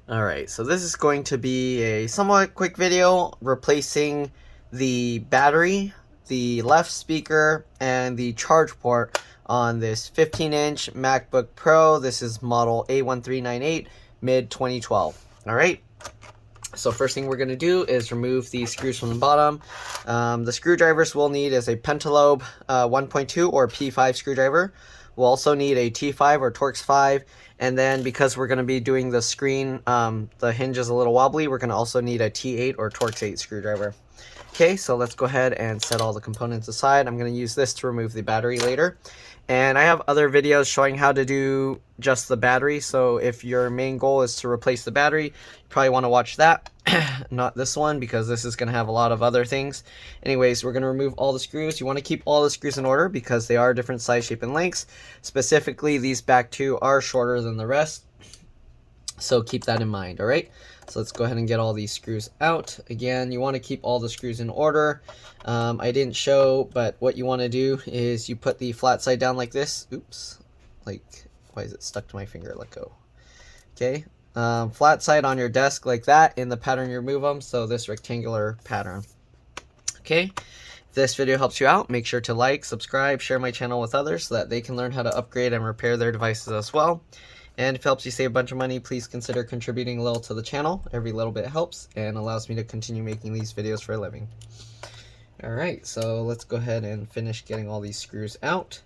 Alright, so this is going to be a somewhat quick video replacing the battery, the left speaker, and the charge port on this 15-inch MacBook Pro. This is model A1398 mid 2012. Alright, so first thing we're going to do is remove the screws from the bottom. The screwdrivers we'll need is a Pentalobe 1.2 or P5 screwdriver. We'll also need a T5 or Torx 5, and then because we're going to be doing the screen, the hinge is a little wobbly, we're going to also need a T8 or Torx 8 screwdriver. Okay, so let's go ahead and set all the components aside. I'm going to use this to remove the battery later. And I have other videos showing how to do just the battery, so if your main goal is to replace the battery, you probably want to watch that. Not this one, because this is going to have a lot of other things. Anyways, we're going to remove all the screws. You want to keep all the screws in order because they are different size, shape, and lengths. Specifically, these back two are shorter than the rest, so keep that in mind. All right, so let's go ahead and get all these screws out. Again, you want to keep all the screws in order. I didn't show, but what you want to do is you put the flat side down like this. Oops, like, why is it stuck to my finger? Let go. Okay, flat side on your desk like that in the pattern you remove them, so this rectangular pattern. Okay, if this video helps you out, make sure to like, subscribe, share my channel with others so that they can learn how to upgrade and repair their devices as well. And if it helps you save a bunch of money, please consider contributing a little to the channel. Every little bit helps and allows me to continue making these videos for a living. Alright, so let's go ahead and finish getting all these screws out.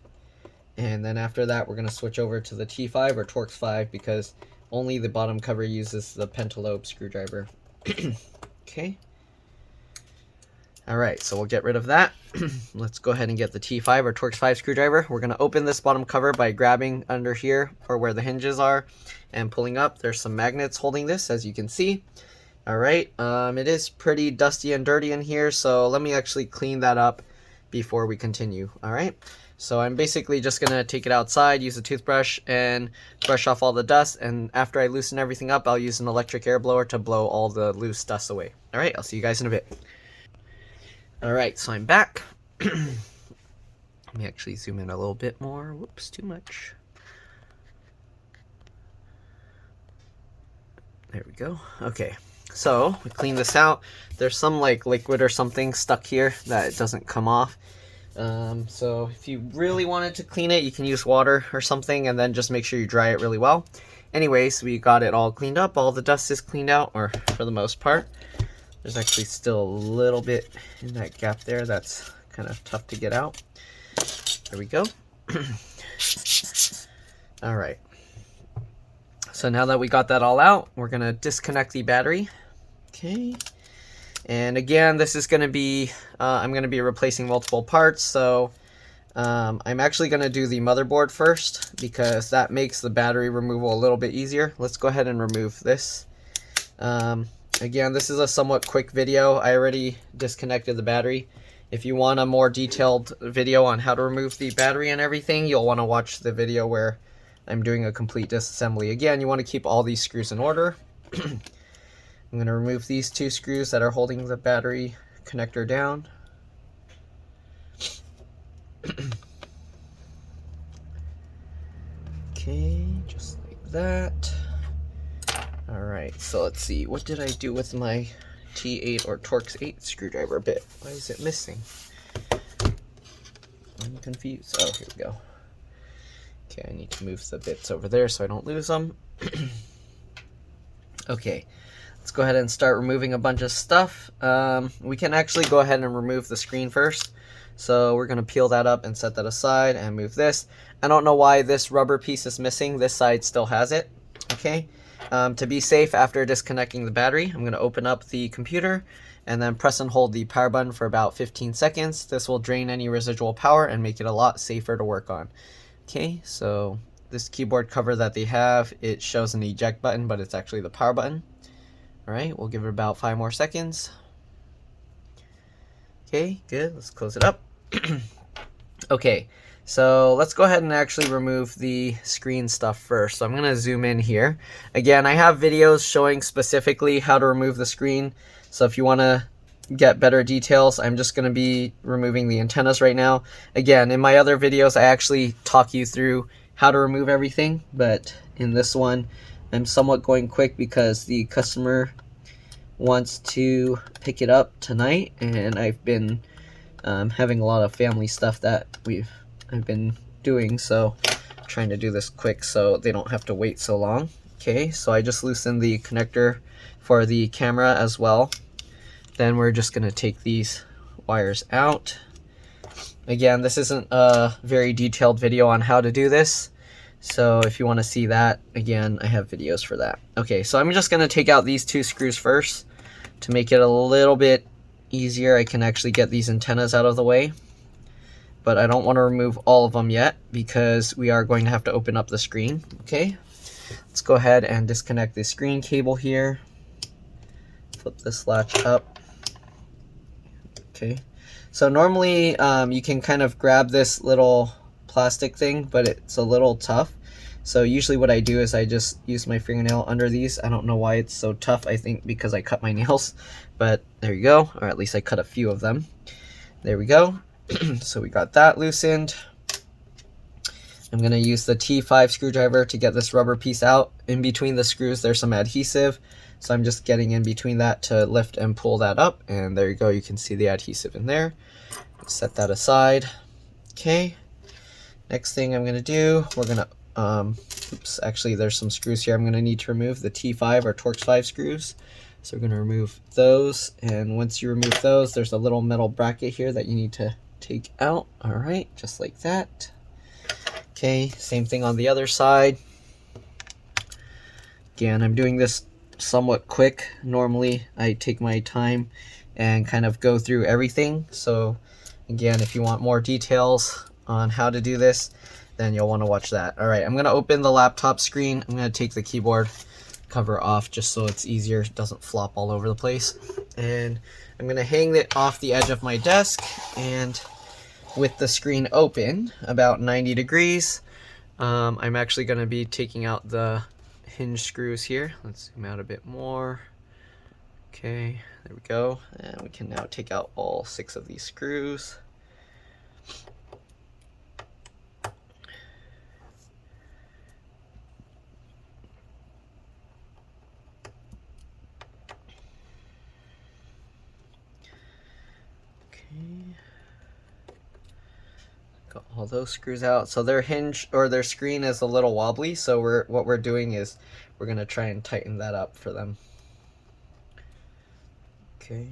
And then after that, we're going to switch over to the T5 or Torx 5 because only the bottom cover uses the Pentalobe screwdriver. Okay. Alright, so we'll get rid of that. Let's go ahead and get the T5 or Torx 5 screwdriver. We're going to open this bottom cover by grabbing under here, or where the hinges are, and pulling up. There's some magnets holding this, as you can see. Alright, it is pretty dusty and dirty in here, so let me actually clean that up before we continue. Alright, so I'm basically just going to take it outside, use a toothbrush, and brush off all the dust, and after I loosen everything up, I'll use an electric air blower to blow all the loose dust away. Alright, I'll see you guys in a bit. Alright, so I'm back. Let me actually zoom in a little bit more. Whoops, too much. There we go. Okay, so we clean this out. There's some like liquid or something stuck here that it doesn't come off. So if you really wanted to clean it, you can use water or something and then just make sure you dry it really well. Anyways, we got it all cleaned up. All the dust is cleaned out, or for the most part. There's actually still a little bit in that gap there that's kind of tough to get out. There we go. All right. So now that we got that all out, we're going to disconnect the battery. Okay. And again, this is going to be, I'm going to be replacing multiple parts. So I'm actually going to do the motherboard first because that makes the battery removal a little bit easier. Let's go ahead and remove this. Again, this is a somewhat quick video. I already disconnected the battery. If you want a more detailed video on how to remove the battery and everything, you'll want to watch the video where I'm doing a complete disassembly. Again, you want to keep all these screws in order. I'm going to remove these two screws that are holding the battery connector down. Okay, just like that. Alright, so let's see. What did I do with my T8 or Torx 8 screwdriver bit? Why is it missing? I'm confused. Oh, here we go. Okay, I need to move the bits over there so I don't lose them. Okay, let's go ahead and start removing a bunch of stuff. We can actually go ahead and remove the screen first. So we're going to peel that up and set that aside and move this. I don't know why this rubber piece is missing. This side still has it. Okay. To be safe, after disconnecting the battery, I'm going to open up the computer and then press and hold the power button for about 15 seconds. This will drain any residual power and make it a lot safer to work on. Okay, so this keyboard cover that they have, it shows an eject button, but it's actually the power button. Alright, we'll give it about 5 more seconds. Okay, good. Let's close it up. Okay. So let's go ahead and actually remove the screen stuff first. So I'm going to zoom in here. Again, I have videos showing specifically how to remove the screen. So if you want to get better details, I'm just going to be removing the antennas right now. Again, in my other videos, I actually talk you through how to remove everything. But in this one, I'm somewhat going quick because the customer wants to pick it up tonight, and I've been having a lot of family stuff that I've been doing, so I'm trying to do this quick so they don't have to wait so long. Okay, so I just loosened the connector for the camera as well. Then we're just going to take these wires out. Again, this isn't a very detailed video on how to do this, so if you want to see that, again, I have videos for that. Okay, so I'm just going to take out these two screws first to make it a little bit easier. I can actually get these antennas out of the way, but I don't want to remove all of them yet because we are going to have to open up the screen. Okay, let's go ahead and disconnect the screen cable here. Flip this latch up. Okay, so normally you can kind of grab this little plastic thing, but it's a little tough. So usually what I do is I just use my fingernail under these. I don't know why it's so tough. I think because I cut my nails, but there you go. Or at least I cut a few of them. There we go. So we got that loosened. I'm going to use the T5 screwdriver to get this rubber piece out. In between the screws there's some adhesive, so I'm just getting in between that to lift and pull that up, and there you go. You can see the adhesive in there. Set that aside. Okay, next thing I'm going to do, we're going to oops, actually there's some screws here I'm going to need to remove, the T5 or Torx 5 screws. So we're going to remove those, and once you remove those, there's a little metal bracket here that you need to take out. Alright, just like that. Okay, same thing on the other side. Again, I'm doing this somewhat quick. Normally I take my time and kind of go through everything. So again, if you want more details on how to do this, then you'll want to watch that. Alright, I'm going to open the laptop screen. I'm going to take the keyboard cover off just so it's easier, it doesn't flop all over the place. And I'm going to hang it off the edge of my desk, and with the screen open about 90 degrees, I'm actually going to be taking out the hinge screws here. Let's zoom out a bit more. Okay, there we go. And we can now take out all 6 of these screws. Got all those screws out. So their hinge or their screen is a little wobbly, so what we're doing is we're going to try and tighten that up for them. Okay,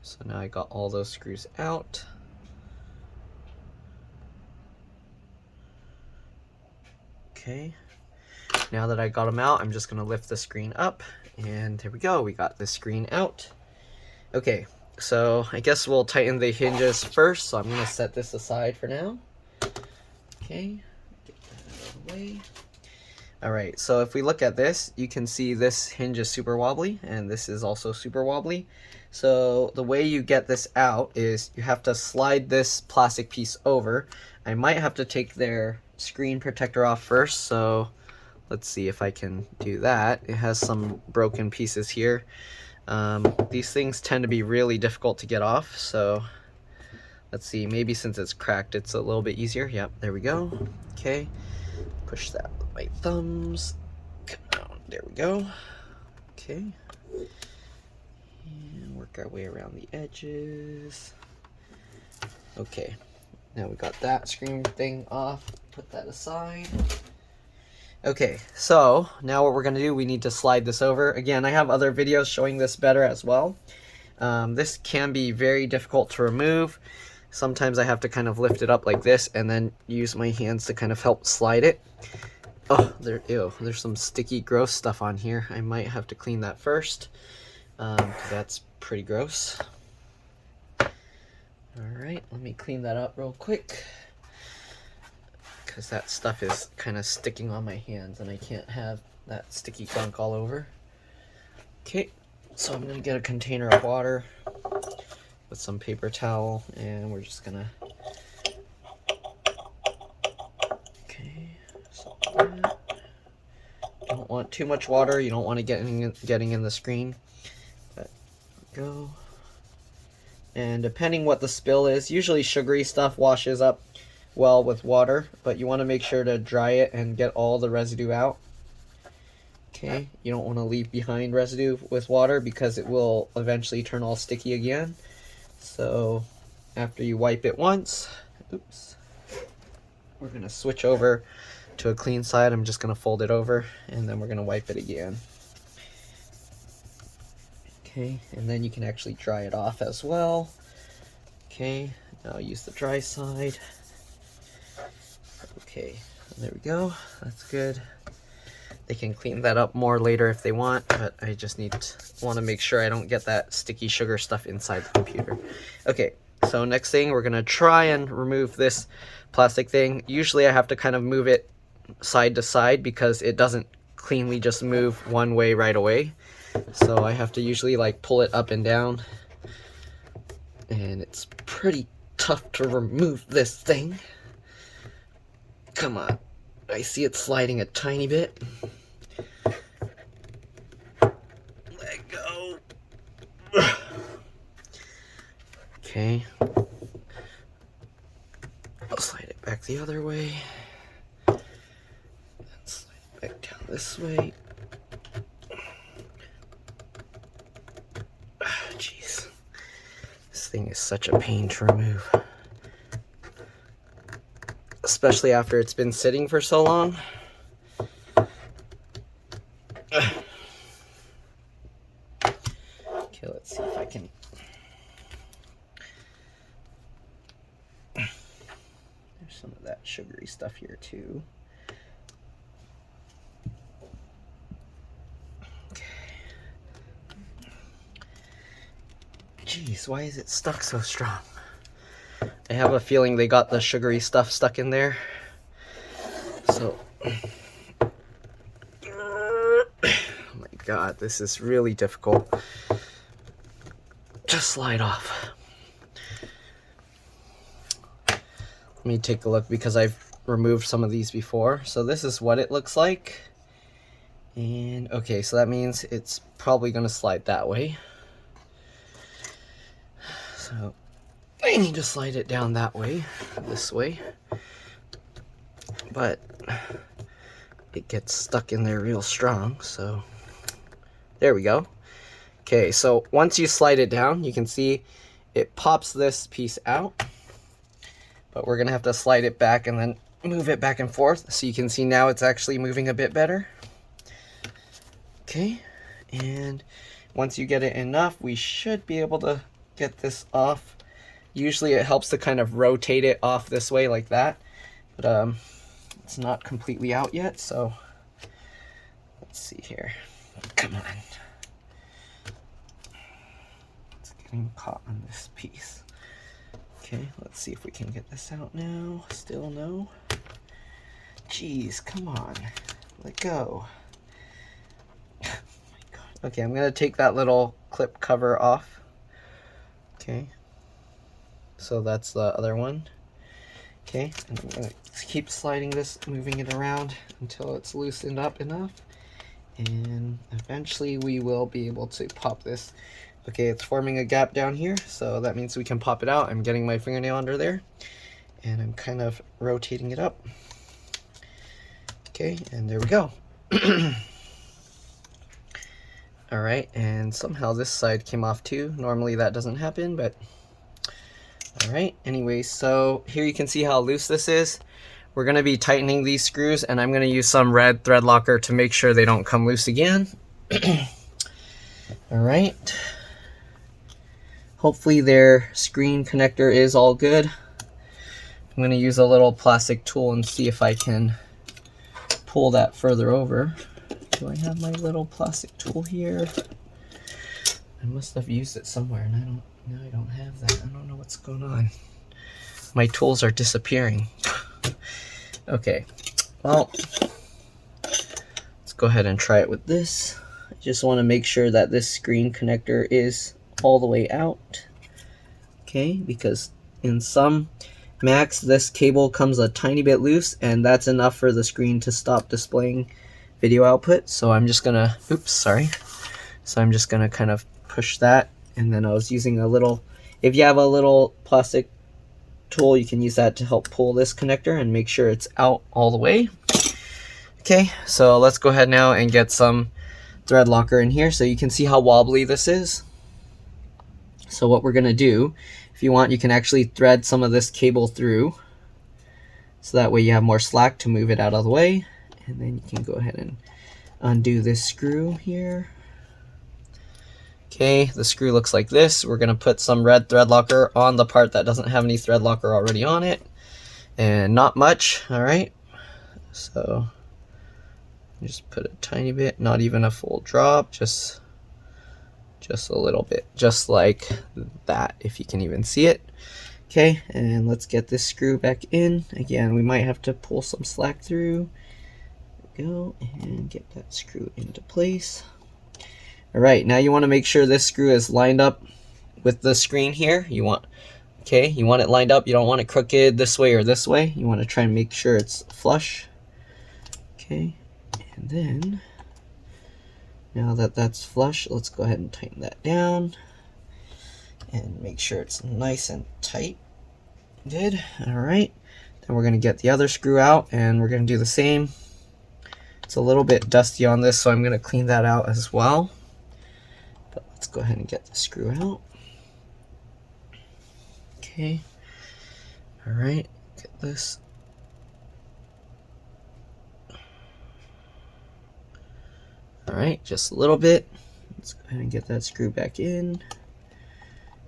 so now I got all those screws out. Okay, now that I got them out, I'm just going to lift the screen up, and there we go, we got the screen out. Okay, so I guess we'll tighten the hinges first, so I'm going to set this aside for now. Okay, get that out of the way. Alright, so if we look at this, you can see this hinge is super wobbly, and this is also super wobbly. So the way you get this out is you have to slide this plastic piece over. I might have to take their screen protector off first, so let's see if I can do that. It has some broken pieces here. These things tend to be really difficult to get off, so let's see, maybe since it's cracked it's a little bit easier. Yep, there we go. Okay, push that with my thumbs. Come down, there we go. Okay, and work our way around the edges. Okay, now we got that screen thing off, put that aside. Okay, so now what we're going to do, we need to slide this over. Again, I have other videos showing this better as well. This can be very difficult to remove. Sometimes I have to kind of lift it up like this and then use my hands to kind of help slide it. Oh, there's some sticky, gross stuff on here. I might have to clean that first, because that's pretty gross. Alright, let me clean that up real quick, because that stuff is kind of sticking on my hands and I can't have that sticky gunk all over. Okay, so I'm going to get a container of water with some paper towel, and we're just going to... Okay, so that. Don't want too much water, you don't want to getting in the screen. But go. And depending what the spill is, usually sugary stuff washes up well with water, but you want to make sure to dry it and get all the residue out. Okay, you don't want to leave behind residue with water because it will eventually turn all sticky again. So after you wipe it once, oops, we're going to switch over to a clean side. I'm just going to fold it over and then we're going to wipe it again. Okay, and then you can actually dry it off as well. Okay, now use the dry side. Okay, there we go. That's good. They can clean that up more later if they want, but I just want to make sure I don't get that sticky sugar stuff inside the computer. Okay, so next thing, we're going to try and remove this plastic thing. Usually I have to kind of move it side to side because it doesn't cleanly just move one way right away. So I have to usually like pull it up and down. And it's pretty tough to remove this thing. Come on. I see it sliding a tiny bit. Let go. Okay. I'll slide it back the other way. And slide it back down this way. Jeez. This thing is such a pain to remove. Especially after it's been sitting for so long. Okay, let's see if I can. There's some of that sugary stuff here too. Okay. Jeez, why is it stuck so strong? I have a feeling they got the sugary stuff stuck in there. So, oh my god, this is really difficult. Just slide off. Let me take a look because I've removed some of these before. So this is what it looks like. And okay, so that means it's probably going to slide that way. So I need to slide it down that way, this way, but it gets stuck in there real strong, so there we go. Okay, so once you slide it down, you can see it pops this piece out, but we're gonna have to slide it back and then move it back and forth, so you can see now it's actually moving a bit better. Okay, and once you get it enough, we should be able to get this off. Usually it helps to kind of rotate it off this way like that, but it's not completely out yet, so let's see here. Come on. It's getting caught on this piece. Okay, let's see if we can get this out now. Still no. Jeez, come on. Let go. Oh my god. Okay, I'm going to take that little clip cover off. Okay. So that's the other one. Okay, and I'm going to keep sliding this, moving it around until it's loosened up enough. And eventually we will be able to pop this. Okay, it's forming a gap down here, so that means we can pop it out. I'm getting my fingernail under there, and I'm kind of rotating it up. Okay, and there we go. Alright, and somehow this side came off too. Normally that doesn't happen, but alright, anyway, so here you can see how loose this is. We're going to be tightening these screws, and I'm going to use some red thread locker to make sure they don't come loose again. Alright. Hopefully their screen connector is all good. I'm going to use a little plastic tool and see if I can pull that further over. Do I have my little plastic tool here? I must have used it somewhere, and I don't have that. I don't know what's going on. My tools are disappearing. Okay, well, let's go ahead and try it with this. I just want to make sure that this screen connector is all the way out. Okay, because in some Macs, this cable comes a tiny bit loose, and that's enough for the screen to stop displaying video output. So I'm just gonna, So I'm just gonna kind of push that, and then I was using a little, if you have a little plastic tool, you can use that to help pull this connector and make sure it's out all the way. Okay, so let's go ahead now and get some thread locker in here so you can see how wobbly this is. So what we're gonna do, if you want, you can actually thread some of this cable through, so that way you have more slack to move it out of the way. And then you can go ahead and undo this screw here. Okay, the screw looks like this. We're gonna put some red thread locker on the part that doesn't have any thread locker already on it, and not much. All right, so just put a tiny bit, not even a full drop, just a little bit, just like that, if you can even see it. Okay, and let's get this screw back in. Again, we might have to pull some slack through. There we go, and get that screw into place. All right, now you want to make sure this screw is lined up with the screen here. You want it lined up. You don't want it crooked this way or this way. You want to try and make sure it's flush. Okay, and then now that that's flush, let's go ahead and tighten that down and make sure it's nice and tight. Good. All right, then we're going to get the other screw out and we're going to do the same. It's a little bit dusty on this, so I'm going to clean that out as well. But let's go ahead and get the screw out. Okay. All right, get this. All right, just a little bit. Let's go ahead and get that screw back in.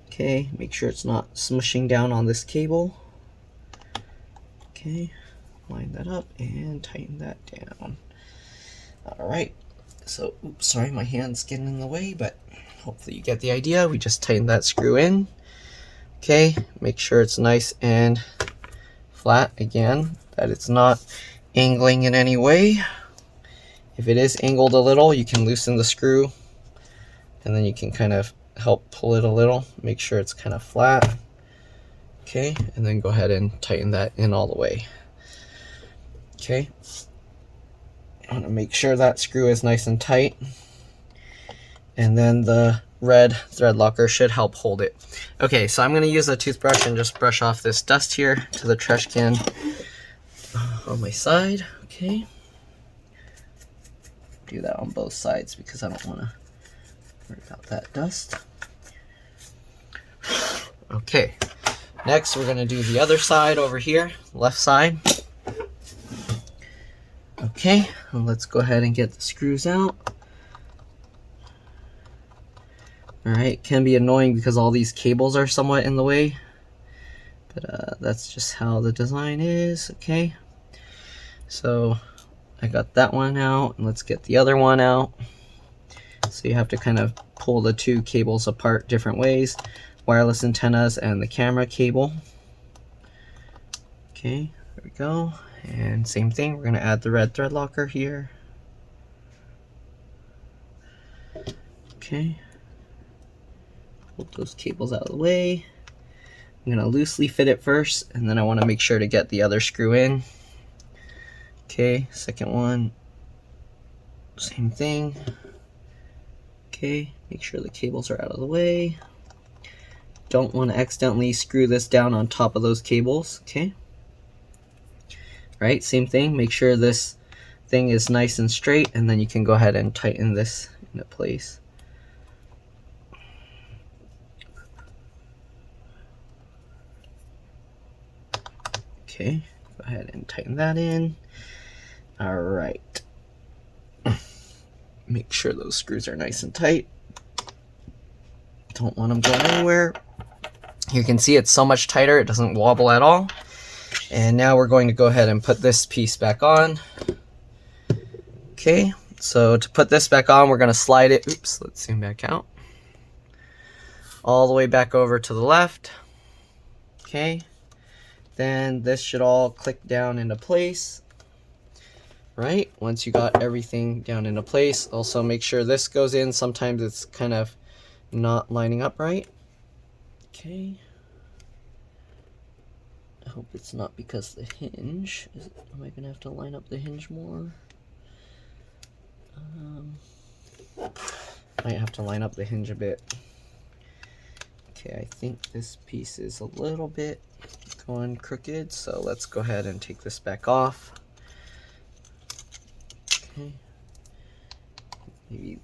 Okay, make sure it's not smushing down on this cable. Okay, line that up and tighten that down. All right, so, oops, sorry, my hand's getting in the way, but hopefully you get the idea. We just tighten that screw in. Okay, make sure it's nice and flat again, that it's not angling in any way. If it is angled a little, you can loosen the screw and then you can kind of help pull it a little. Make sure it's kind of flat. Okay, and then go ahead and tighten that in all the way. Okay, I want to make sure that screw is nice and tight. And then the red thread locker should help hold it. Okay, so I'm going to use a toothbrush and just brush off this dust here to the trash can on my side. Okay. Do that on both sides because I don't want to worry about that dust. Okay, next we're going to do the other side over here, left side. Okay, and let's go ahead and get the screws out. Alright, can be annoying because all these cables are somewhat in the way, but that's just how the design is. Okay, so I got that one out, and let's get the other one out. So you have to kind of pull the two cables apart different ways, wireless antennas and the camera cable. Okay, there we go. And same thing, we're going to add the red thread locker here. Okay, pull those cables out of the way. I'm going to loosely fit it first, and then I want to make sure to get the other screw in. Okay, second one, same thing. Okay, make sure the cables are out of the way. Don't want to accidentally screw this down on top of those cables. Okay. Right, same thing, make sure this thing is nice and straight, and then you can go ahead and tighten this into place. Okay, go ahead and tighten that in. All right. Make sure those screws are nice and tight. Don't want them going anywhere. You can see it's so much tighter, it doesn't wobble at all. And now we're going to go ahead and put this piece back on. Okay, so to put this back on, we're going to slide it. Oops, let's zoom back out. All the way back over to the left. Okay, then this should all click down into place. Right, once you got everything down into place, also make sure this goes in. Sometimes it's kind of not lining up right. Okay. I hope it's not because the hinge. Am I gonna have to line up the hinge more? Might have to line up the hinge a bit. Okay, I think this piece is a little bit going crooked, so let's go ahead and take this back off. Okay. maybe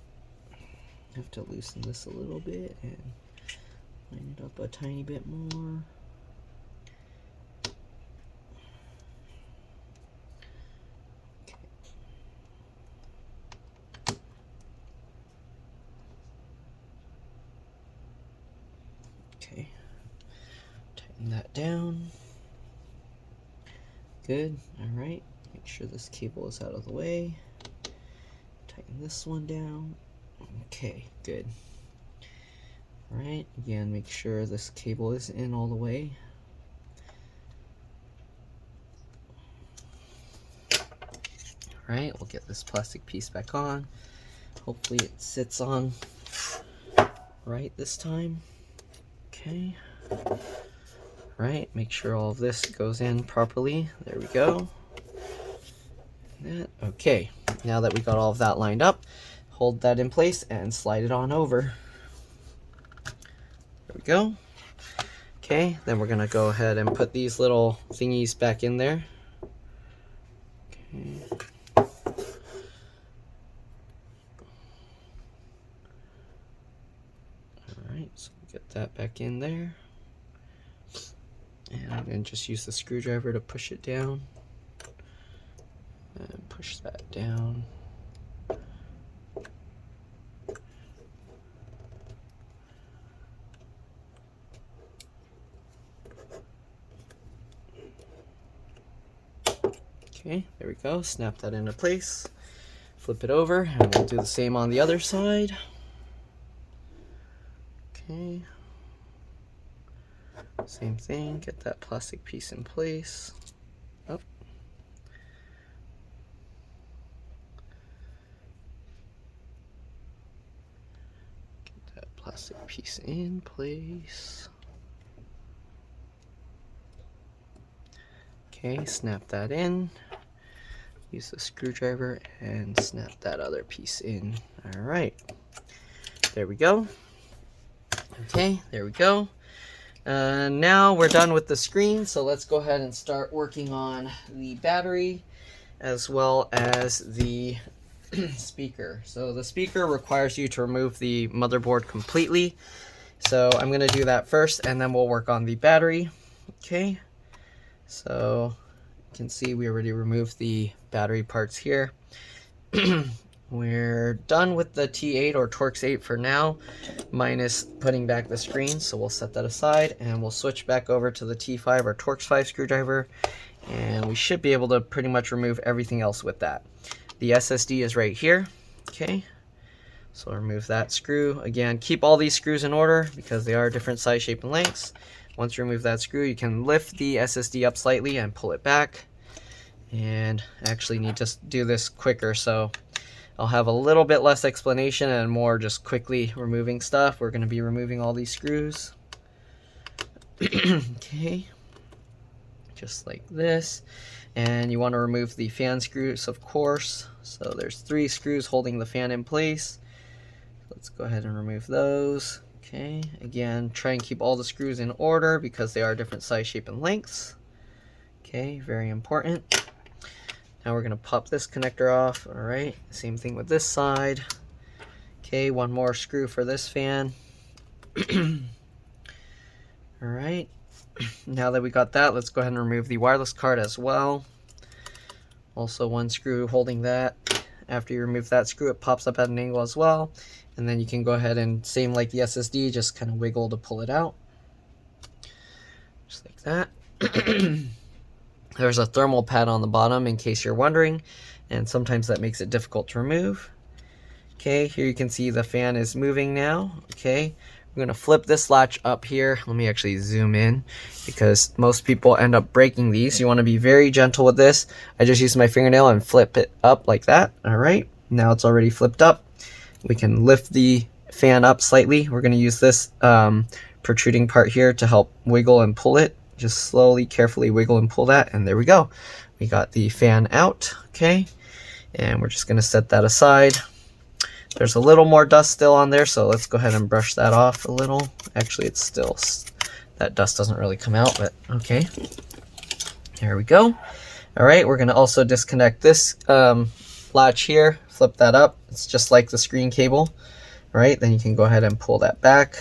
have to loosen this a little bit and line it up a tiny bit more. Okay, tighten that down. Good. All right, make sure this cable is out of the way. Tighten this one down. Okay, good. All right, again, make sure this cable is in all the way. All right, we'll get this plastic piece back on. Hopefully it sits on right this time. Okay. Right, make sure all of this goes in properly. There we go. Okay, now that we got all of that lined up, hold that in place and slide it on over. There we go. Okay, then we're gonna go ahead and put these little thingies back in there. Okay. Alright, so get that back in there. And I'm going to just use the screwdriver to push it down. And push that down. Okay, there we go. Snap that into place. Flip it over, and we'll do the same on the other side. Okay. Same thing, get that plastic piece in place. Oh. Get that plastic piece in place. Okay, snap that in. Use the screwdriver and snap that other piece in. All right, there we go. Okay, there we go. Now we're done with the screen, so let's go ahead and start working on the battery as well as the speaker. So the speaker requires you to remove the motherboard completely. So I'm going to do that first, and then we'll work on the battery. Okay, so you can see we already removed the battery parts here. We're done with the T8 or Torx 8 for now, minus putting back the screen, so we'll set that aside, and we'll switch back over to the T5 or Torx 5 screwdriver, and we should be able to pretty much remove everything else with that. The SSD is right here. Okay, so remove that screw. Again, keep all these screws in order because they are different size, shape, and lengths. Once you remove that screw, you can lift the SSD up slightly and pull it back. And I actually need to do this quicker, so I'll have a little bit less explanation and more just quickly removing stuff. We're going to be removing all these screws. Okay, just like this. And you want to remove the fan screws, of course. So there's 3 screws holding the fan in place. Let's go ahead and remove those. Okay, again, try and keep all the screws in order because they are different size, shape, and lengths. Okay, very important. Now we're going to pop this connector off. All right, same thing with this side. Okay, one more screw for this fan. All right, now that we got that, let's go ahead and remove the wireless card as well. Also, one screw holding that. After you remove that screw, it pops up at an angle as well. And then you can go ahead and, same like the SSD, just kind of wiggle to pull it out. Just like that. There's a thermal pad on the bottom in case you're wondering, and sometimes that makes it difficult to remove. Okay, here you can see the fan is moving now. Okay, we're going to flip this latch up here. Let me actually zoom in because most people end up breaking these. You want to be very gentle with this. I just use my fingernail and flip it up like that. All right, now it's already flipped up. We can lift the fan up slightly. We're going to use this protruding part here to help wiggle and pull it. Just slowly, carefully wiggle and pull that, and there we go. We got the fan out, okay? And we're just gonna set that aside. There's a little more dust still on there, so let's go ahead and brush that off a little. Actually, it's still, that dust doesn't really come out, but okay. There we go. All right, we're gonna also disconnect this latch here, flip that up. It's just like the screen cable. All right, then you can go ahead and pull that back.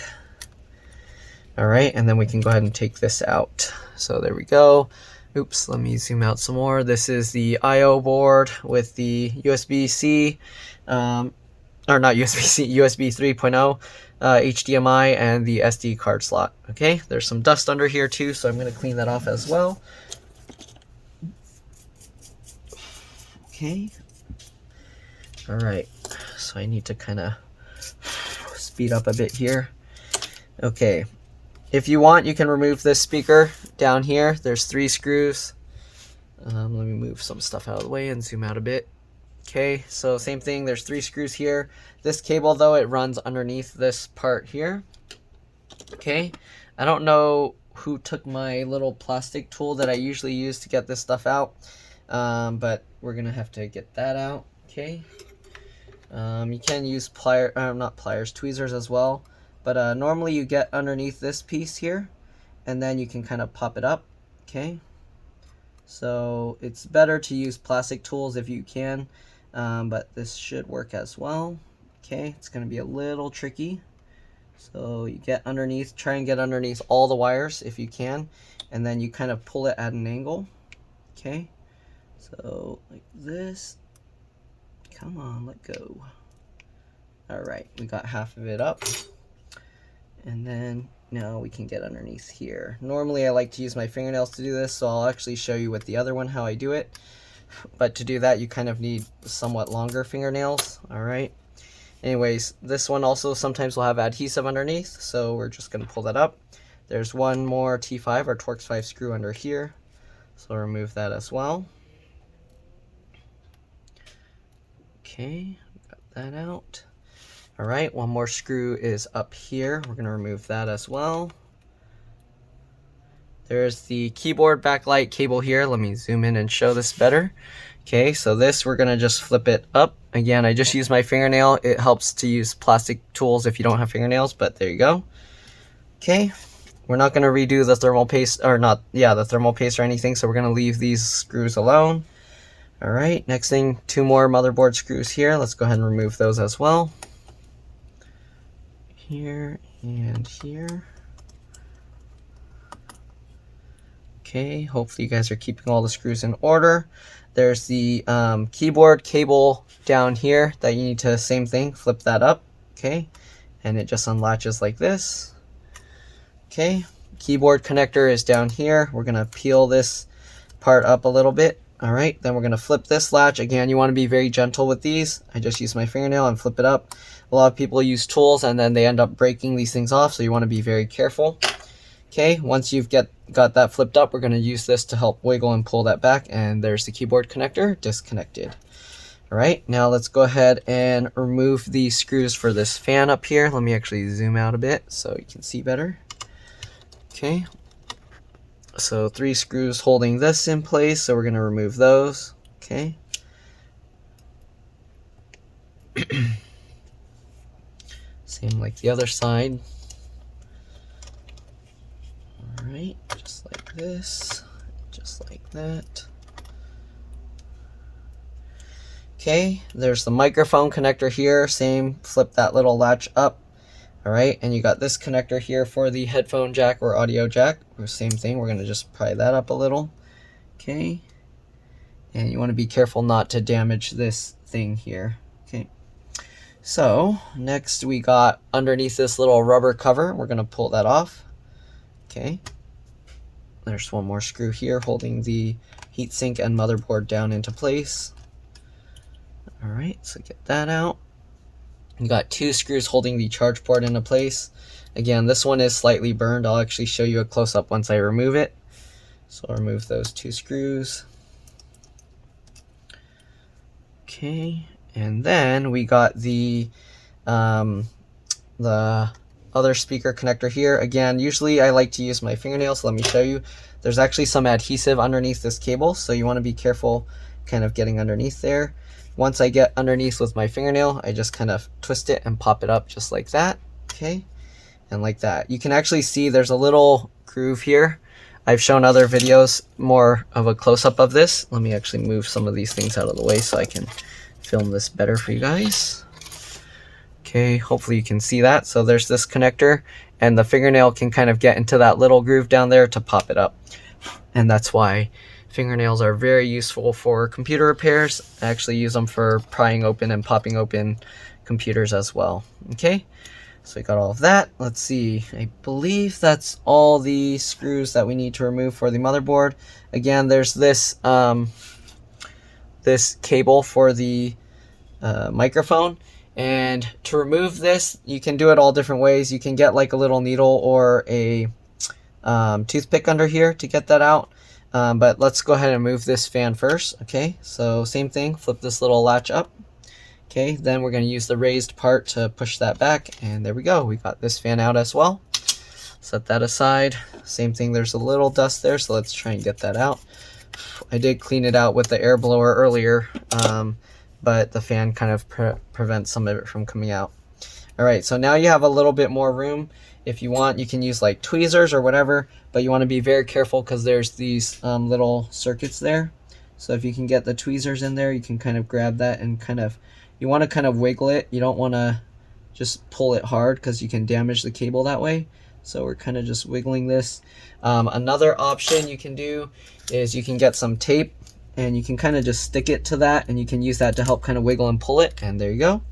All right, and then we can go ahead and take this out. So there we go. Oops, let me zoom out some more. This is the I/O board with the USB-C, or not USB-C, USB 3.0, HDMI, and the SD card slot. Okay, there's some dust under here too, so I'm going to clean that off as well. Okay. All right, so I need to kind of speed up a bit here. Okay. If you want, you can remove this speaker down here. There's 3 screws. Let me move some stuff out of the way and zoom out a bit. Okay, so same thing. There's 3 screws here. This cable, though, it runs underneath this part here. Okay, I don't know who took my little plastic tool that I usually use to get this stuff out, but we're going to have to get that out. Okay, you can use tweezers as well. But normally you get underneath this piece here, and then you can kind of pop it up, okay? So it's better to use plastic tools if you can, but this should work as well, okay? It's going to be a little tricky. So you get underneath, try and get underneath all the wires if you can, and then you kind of pull it at an angle, okay? So like this. Come on, let go. All right, we got half of it up. And then now we can get underneath here. Normally I like to use my fingernails to do this, so I'll actually show you with the other one how I do it. But to do that, you kind of need somewhat longer fingernails. All right. Anyways, this one also sometimes will have adhesive underneath, so we're just going to pull that up. There's one more T5 or Torx 5 screw under here, so I'll remove that as well. Okay, got that out. All right, one more screw is up here. We're going to remove that as well. There's the keyboard backlight cable here. Let me zoom in and show this better. Okay, so this, we're going to just flip it up. Again, I just use my fingernail. It helps to use plastic tools if you don't have fingernails, but there you go. Okay, we're not going to redo the thermal paste, or not, yeah, the thermal paste or anything, so we're going to leave these screws alone. All right, next thing, 2 more motherboard screws here. Let's go ahead and remove those as well. Here and here. Okay, hopefully you guys are keeping all the screws in order. There's the keyboard cable down here that you need to, same thing, flip that up, okay? And it just unlatches like this. Okay, keyboard connector is down here. We're gonna peel this part up a little bit. All right, then we're gonna flip this latch. Again, you wanna be very gentle with these. I just use my fingernail and flip it up. A lot of people use tools and then they end up breaking these things off, so you wanna be very careful. Okay, once you've got that flipped up, we're gonna use this to help wiggle and pull that back, and there's the keyboard connector disconnected. All right, now let's go ahead and remove the screws for this fan up here. Let me actually zoom out a bit so you can see better. Okay, so 3 screws holding this in place, so we're gonna remove those, okay. Same like the other side. All right, just like this, just like that. Okay, there's the microphone connector here. Same, flip that little latch up. All right, and you got this connector here for the headphone jack or audio jack. Same thing, we're gonna just pry that up a little. Okay, and you wanna be careful not to damage this thing here. Okay, so next we got underneath this little rubber cover. We're gonna pull that off. Okay, there's one more screw here holding the heatsink and motherboard down into place. All right, so get that out. You got 2 screws holding the charge port into place. Again, this one is slightly burned. I'll actually show you a close-up once I remove it. So I'll remove those 2 screws. Okay, and then we got the other speaker connector here. Again, usually I like to use my fingernails, so let me show you. There's actually some adhesive underneath this cable, so you want to be careful kind of getting underneath there. Once I get underneath with my fingernail, I just kind of twist it and pop it up just like that, okay? And like that. You can actually see there's a little groove here. I've shown other videos more of a close-up of this. Let me actually move some of these things out of the way so I can film this better for you guys. Okay, hopefully you can see that. So there's this connector, and the fingernail can kind of get into that little groove down there to pop it up. And that's why fingernails are very useful for computer repairs. I actually use them for prying open and popping open computers as well. Okay, so we got all of that. Let's see, I believe that's all the screws that we need to remove for the motherboard. Again, there's this this cable for the microphone, and to remove this you can do it all different ways. You can get like a little needle or a toothpick under here to get that out, but let's go ahead and move this fan first. Okay, so same thing, flip this little latch up. Okay, then we're going to use the raised part to push that back, and there we go, we got this fan out as well. Set that aside. Same thing, there's a little dust there, so let's try and get that out. I did clean it out with the air blower earlier, but the fan kind of prevents some of it from coming out. Alright, so now you have a little bit more room. If you want, you can use like tweezers or whatever, but you want to be very careful because there's these little circuits there. So if you can get the tweezers in there, you can kind of grab that and you want to kind of wiggle it. You don't want to just pull it hard because you can damage the cable that way. So we're kind of just wiggling this. Another option you can do is you can get some tape and you can kind of just stick it to that, and you can use that to help kind of wiggle and pull it, and there you go.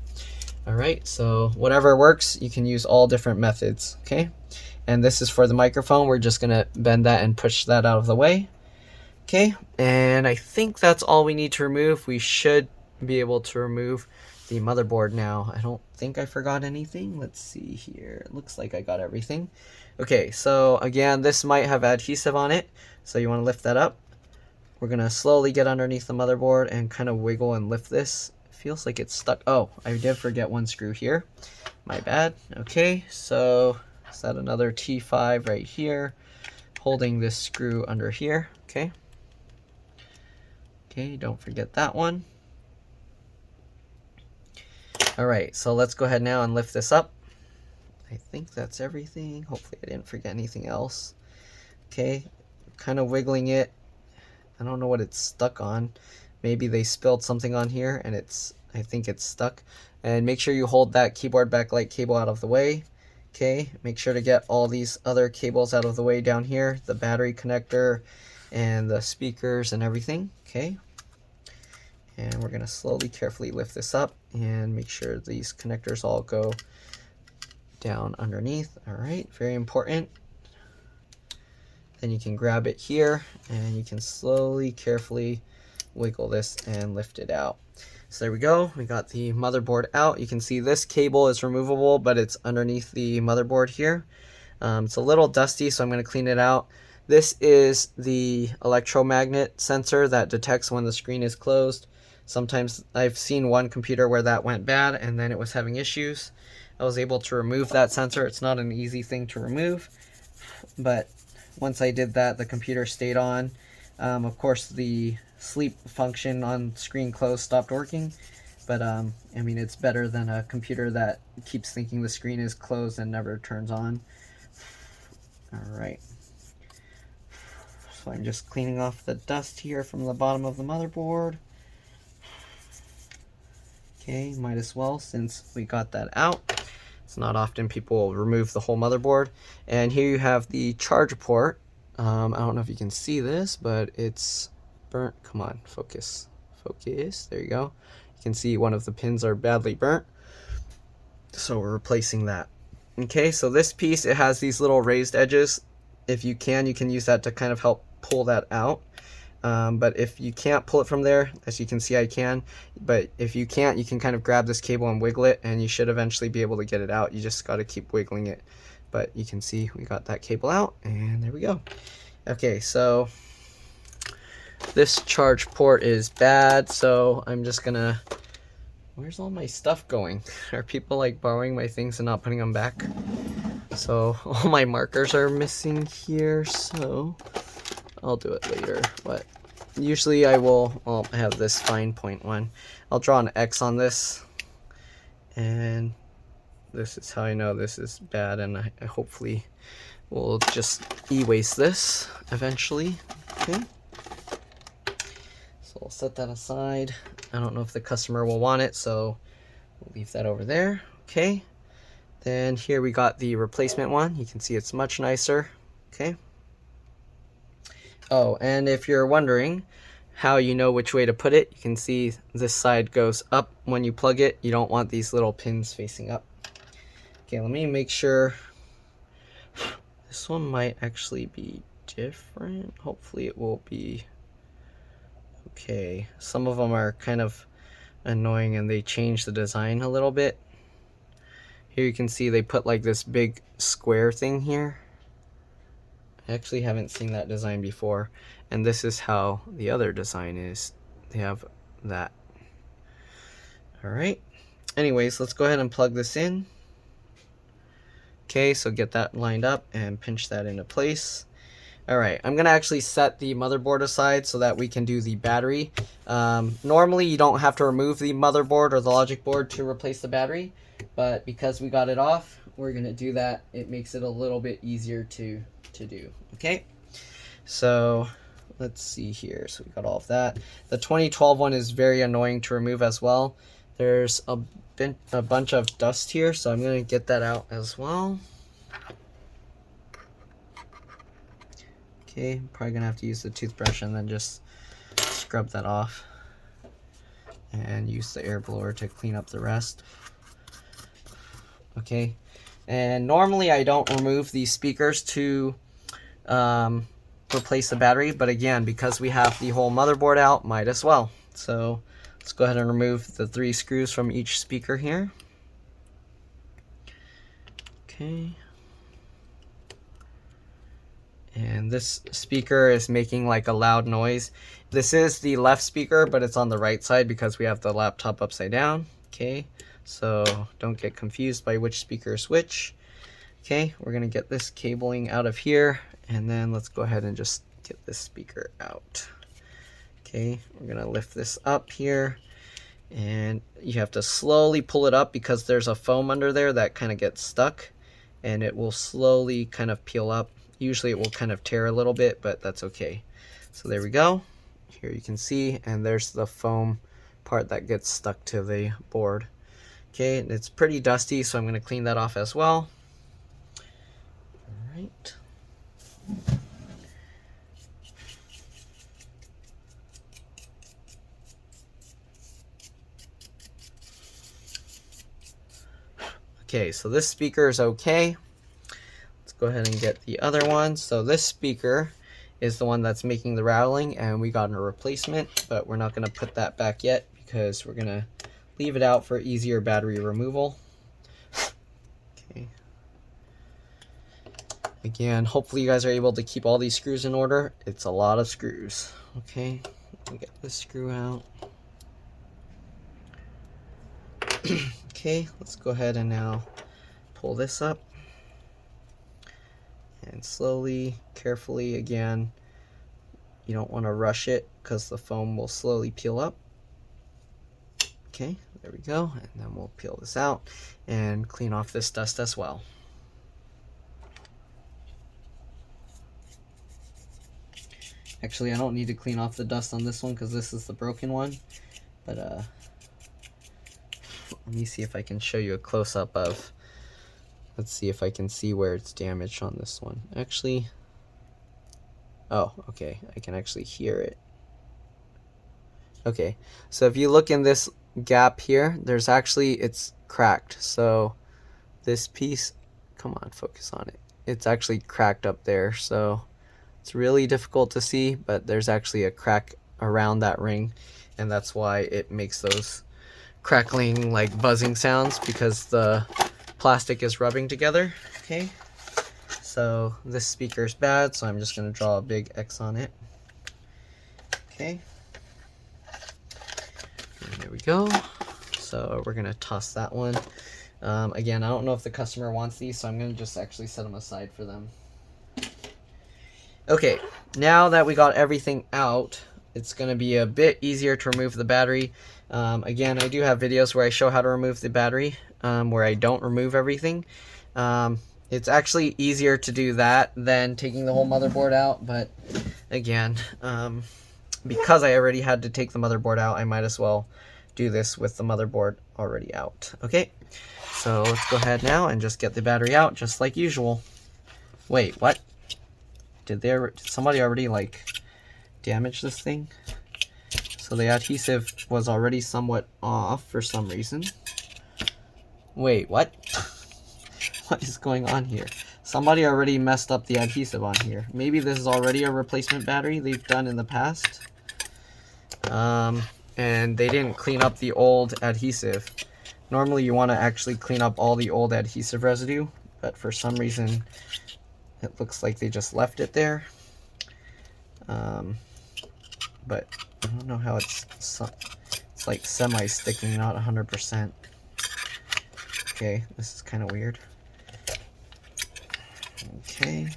Alright, so whatever works, you can use all different methods. Okay, and this is for the microphone. We're just gonna bend that and push that out of the way. Okay, and I think that's all we need to remove. We should be able to remove the motherboard now. I don't think I forgot anything. Let's see here. It looks like I got everything. Okay, so again, this might have adhesive on it, so you want to lift that up. We're gonna slowly get underneath the motherboard and kind of wiggle and lift this. It feels like it's stuck. Oh, I did forget one screw here. My bad. Okay, so set another T5 right here, holding this screw under here. Okay. Okay, don't forget that one. Alright, so let's go ahead now and lift this up. I think that's everything. Hopefully I didn't forget anything else. Okay, kind of wiggling it. I don't know what it's stuck on. Maybe they spilled something on here and I think it's stuck. And make sure you hold that keyboard backlight cable out of the way. Okay, make sure to get all these other cables out of the way down here. The battery connector and the speakers and everything. Okay. And we're going to slowly, carefully lift this up and make sure these connectors all go down underneath. Alright, very important. Then you can grab it here and you can slowly, carefully wiggle this and lift it out. So there we go, we got the motherboard out. You can see this cable is removable, but it's underneath the motherboard here. It's a little dusty, so I'm going to clean it out. This is the electromagnet sensor that detects when the screen is closed. Sometimes I've seen one computer where that went bad and then it was having issues. I was able to remove that sensor. It's not an easy thing to remove, but once I did that, the computer stayed on. Of course, the sleep function on screen closed stopped working, but I mean, it's better than a computer that keeps thinking the screen is closed and never turns on. Alright, so I'm just cleaning off the dust here from the bottom of the motherboard. Okay, might as well since we got that out. It's not often people will remove the whole motherboard. And here you have the charge port. I don't know if you can see this, but it's burnt. Come on, focus. Focus. There you go. You can see one of the pins are badly burnt. So we're replacing that. Okay, so this piece, it has these little raised edges. If you can use that to kind of help pull that out. But if you can't pull it from there, as you can see I can, but if you can't, you can kind of grab this cable and wiggle it, and you should eventually be able to get it out. You just got to keep wiggling it. But you can see we got that cable out, and there we go. Okay, so this charge port is bad, so I'm just gonna... Where's all my stuff going? Are people like borrowing my things and not putting them back? So all my markers are missing here, so I'll do it later. But usually I will, well, I have this fine point one. I'll draw an X on this, and this is how I know this is bad, and I hopefully will just erase this eventually. Okay, so I'll set that aside. I don't know if the customer will want it, so we'll leave that over there. Okay, then here we got the replacement one. You can see it's much nicer. Okay. Oh, and if you're wondering how you know which way to put it, you can see this side goes up when you plug it. You don't want these little pins facing up. Okay, let me make sure. This one might actually be different. Hopefully it will be okay. Some of them are kind of annoying and they change the design a little bit. Here you can see they put like this big square thing here. I actually haven't seen that design before, and this is how the other design is. They have that. Alright, anyways, let's go ahead and plug this in. Okay, so get that lined up and pinch that into place. Alright, I'm gonna actually set the motherboard aside so that we can do the battery. Normally you don't have to remove the motherboard or the logic board to replace the battery, but because we got it off, we're gonna do that. It makes it a little bit easier to do. Okay, so let's see here. So we got all of that. The 2012 one is very annoying to remove as well. There's a bunch of dust here, so I'm gonna get that out as well. Okay, probably gonna have to use the toothbrush and then just scrub that off and use the air blower to clean up the rest. Okay, and normally I don't remove these speakers to replace the battery, but again, because we have the whole motherboard out, might as well. So let's go ahead and remove the 3 screws from each speaker here. Okay. And this speaker is making like a loud noise. This is the left speaker, but it's on the right side because we have the laptop upside down. Okay, so don't get confused by which speaker is which. Okay, we're gonna get this cabling out of here, and then let's go ahead and just get this speaker out. Okay, we're gonna lift this up here, and you have to slowly pull it up because there's a foam under there that kind of gets stuck, and it will slowly kind of peel up. Usually it will kind of tear a little bit, but that's okay. So there we go. Here you can see, and there's the foam part that gets stuck to the board. Okay, it's pretty dusty, so I'm going to clean that off as well. All right. Okay, so this speaker is okay. Go ahead and get the other one. So this speaker is the one that's making the rattling, and we got a replacement, but we're not going to put that back yet because we're going to leave it out for easier battery removal. Okay. Again, hopefully you guys are able to keep all these screws in order. It's a lot of screws. Okay, let me get this screw out. Okay, let's go ahead and now pull this up. And slowly, carefully, again, you don't want to rush it because the foam will slowly peel up. Okay, there we go, and then we'll peel this out and clean off this dust as well. Actually, I don't need to clean off the dust on this one because this is the broken one, but let me see if I can show you a close-up of. Let's see if I can see where it's damaged on this one. Actually, oh, okay, I can actually hear it. Okay, so if you look in this gap here, there's actually, it's cracked. So this piece, come on, focus on it. It's actually cracked up there, so it's really difficult to see, but there's actually a crack around that ring, and that's why it makes those crackling, like buzzing sounds, because the plastic is rubbing together. Okay, so this speaker is bad, so I'm just going to draw a big X on it. Okay, and there we go. So we're going to toss that one. Again, I don't know if the customer wants these, so I'm going to just actually set them aside for them. Okay, now that we got everything out, it's going to be a bit easier to remove the battery. Again, I do have videos where I show how to remove the battery, where I don't remove everything. It's actually easier to do that than taking the whole motherboard out, but again, because I already had to take the motherboard out, I might as well do this with the motherboard already out. Okay, so let's go ahead now and just get the battery out just like usual. Wait, what? Did somebody already like damage this thing? So the adhesive was already somewhat off for some reason. Wait, what? What is going on here? Somebody already messed up the adhesive on here. Maybe this is already a replacement battery they've done in the past. And they didn't clean up the old adhesive. Normally you want to actually clean up all the old adhesive residue, but for some reason it looks like they just left it there. But I don't know how it's like semi-sticking, not 100%. Okay, this is kind of weird. Okay.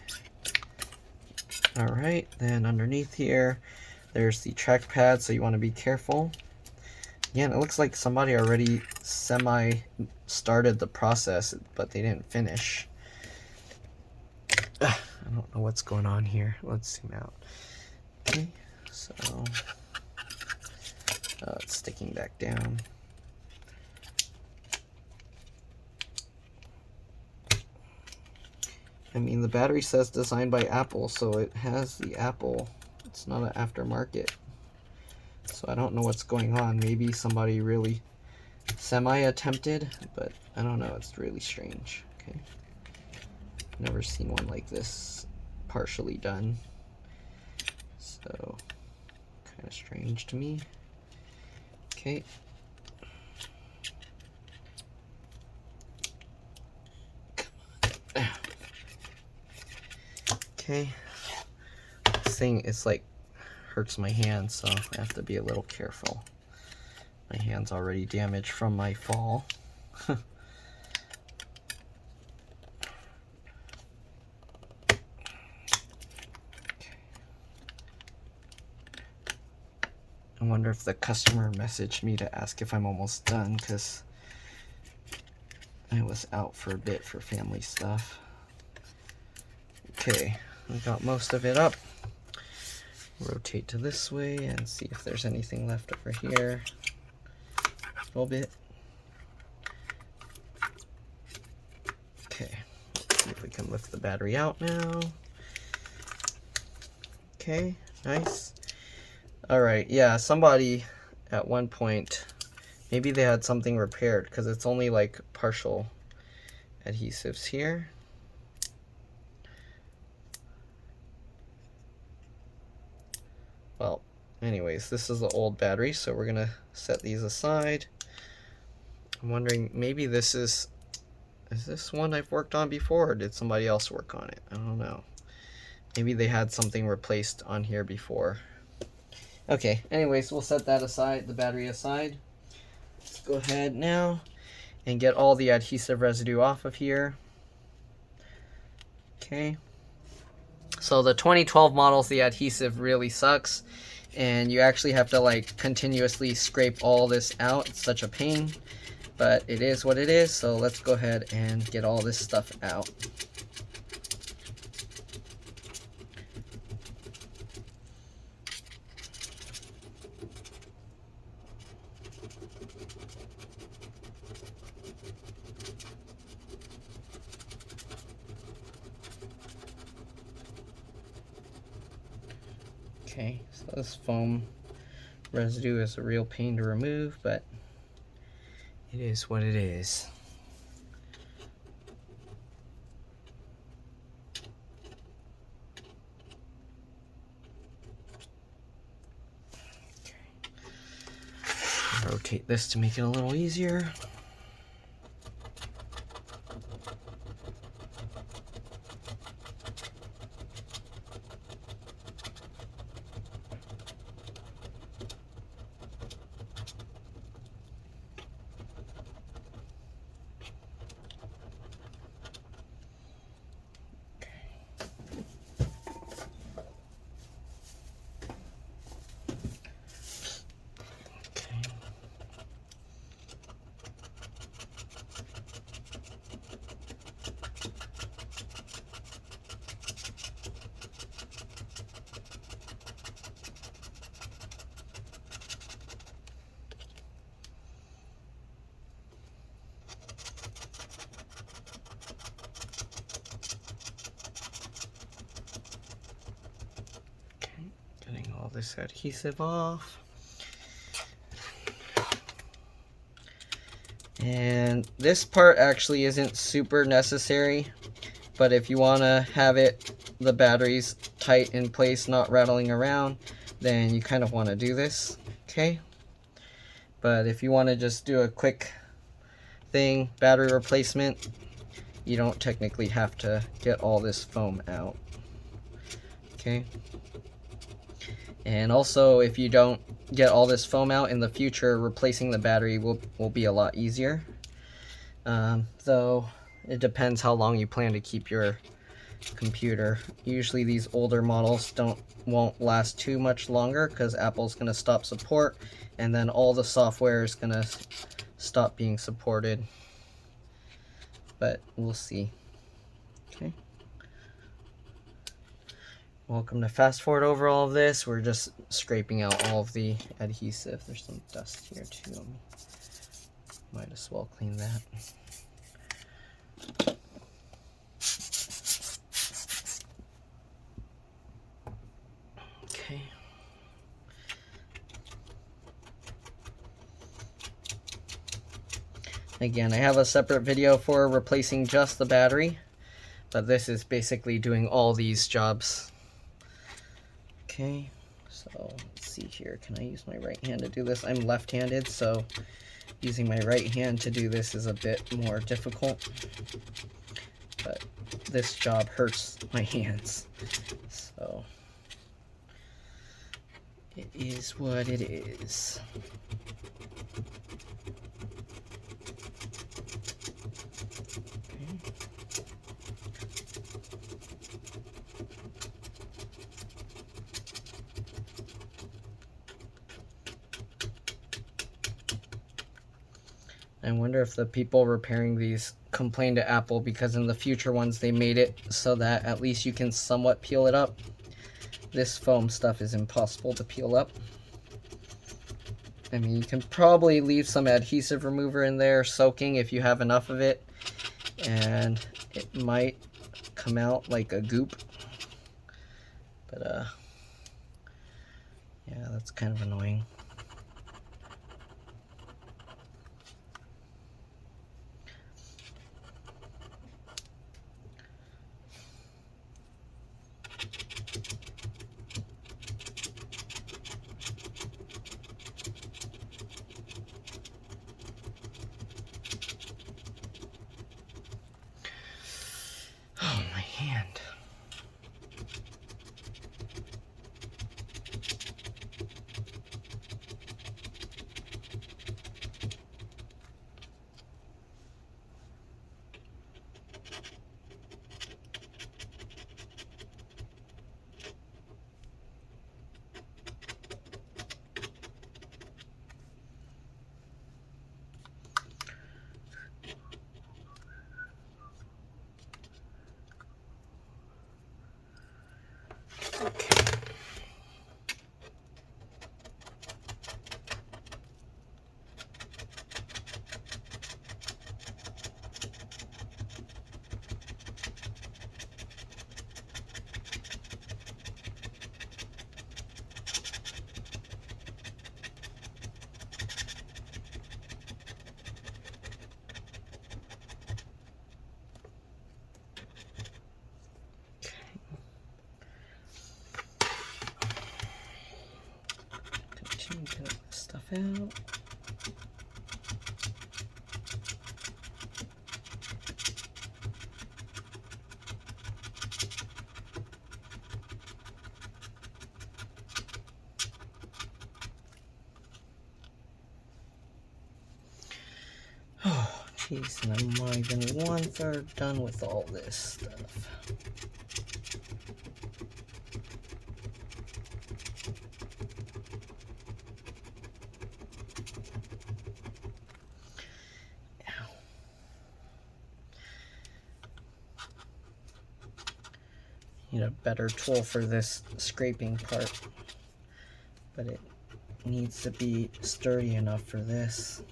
Alright, then underneath here, there's the trackpad, so you want to be careful. Again, it looks like somebody already semi-started the process, but they didn't finish. I don't know what's going on here. Let's zoom out. Okay, so it's sticking back down. I mean, the battery says designed by Apple, so it has the Apple. It's not an aftermarket. So I don't know what's going on. Maybe somebody really semi-attempted, but I don't know. It's really strange. Okay. Never seen one like this partially done. So, kind of strange to me. Okay. Okay, this thing is like hurts my hand, so I have to be a little careful. My hand's already damaged from my fall. I wonder if the customer messaged me to ask if I'm almost done, because I was out for a bit for family stuff. Okay, we got most of it up. Rotate to this way and see if there's anything left over here. A little bit. Okay, let's see if we can lift the battery out now. Okay, nice. Alright, yeah, somebody at one point, maybe they had something repaired, because it's only like partial adhesives here. Well, anyways, this is the old battery, so we're gonna set these aside. I'm wondering, maybe this is this one I've worked on before, or did somebody else work on it? I don't know. Maybe they had something replaced on here before. Okay, anyways, we'll set that aside, the battery aside. Let's go ahead now and get all the adhesive residue off of here. Okay. So the 2012 models, the adhesive really sucks, and you actually have to like continuously scrape all this out. It's such a pain, but it is what it is. So let's go ahead and get all this stuff out. Okay, so this foam residue is a real pain to remove, but it is what it is. Okay. Rotate this to make it a little easier. all this adhesive off. And this part actually isn't super necessary, but if you want to have the batteries tight in place, not rattling around, then you kind of want to do this, okay? But if you want to just do a quick thing, battery replacement, you don't technically have to get all this foam out, okay? And also, if you don't get all this foam out in the future, replacing the battery will be a lot easier. Though it depends how long you plan to keep your computer. Usually these older models won't last too much longer because Apple's going to stop support, and then all the software is going to stop being supported. But we'll see. Okay. Welcome to fast forward over all of this. We're just scraping out all of the adhesive. There's some dust here too. Might as well clean that. Okay. Again, I have a separate video for replacing just the battery, but this is basically doing all these jobs. Okay, so let's see here. Can I use my right hand to do this? I'm left-handed, so using my right hand to do this is a bit more difficult. But this job hurts my hands, so it is what it is. I wonder if the people repairing these complain to Apple because in the future ones they made it so that at least you can somewhat peel it up. This foam stuff is impossible to peel up. I mean, you can probably leave some adhesive remover in there soaking if you have enough of it, and it might come out like a goop. But yeah, that's kind of annoying. Oh, my hand. Get this stuff out. Oh, jeez, and I'm not even 1/3 done with all this stuff. Need a better tool for this scraping part, but it needs to be sturdy enough for this.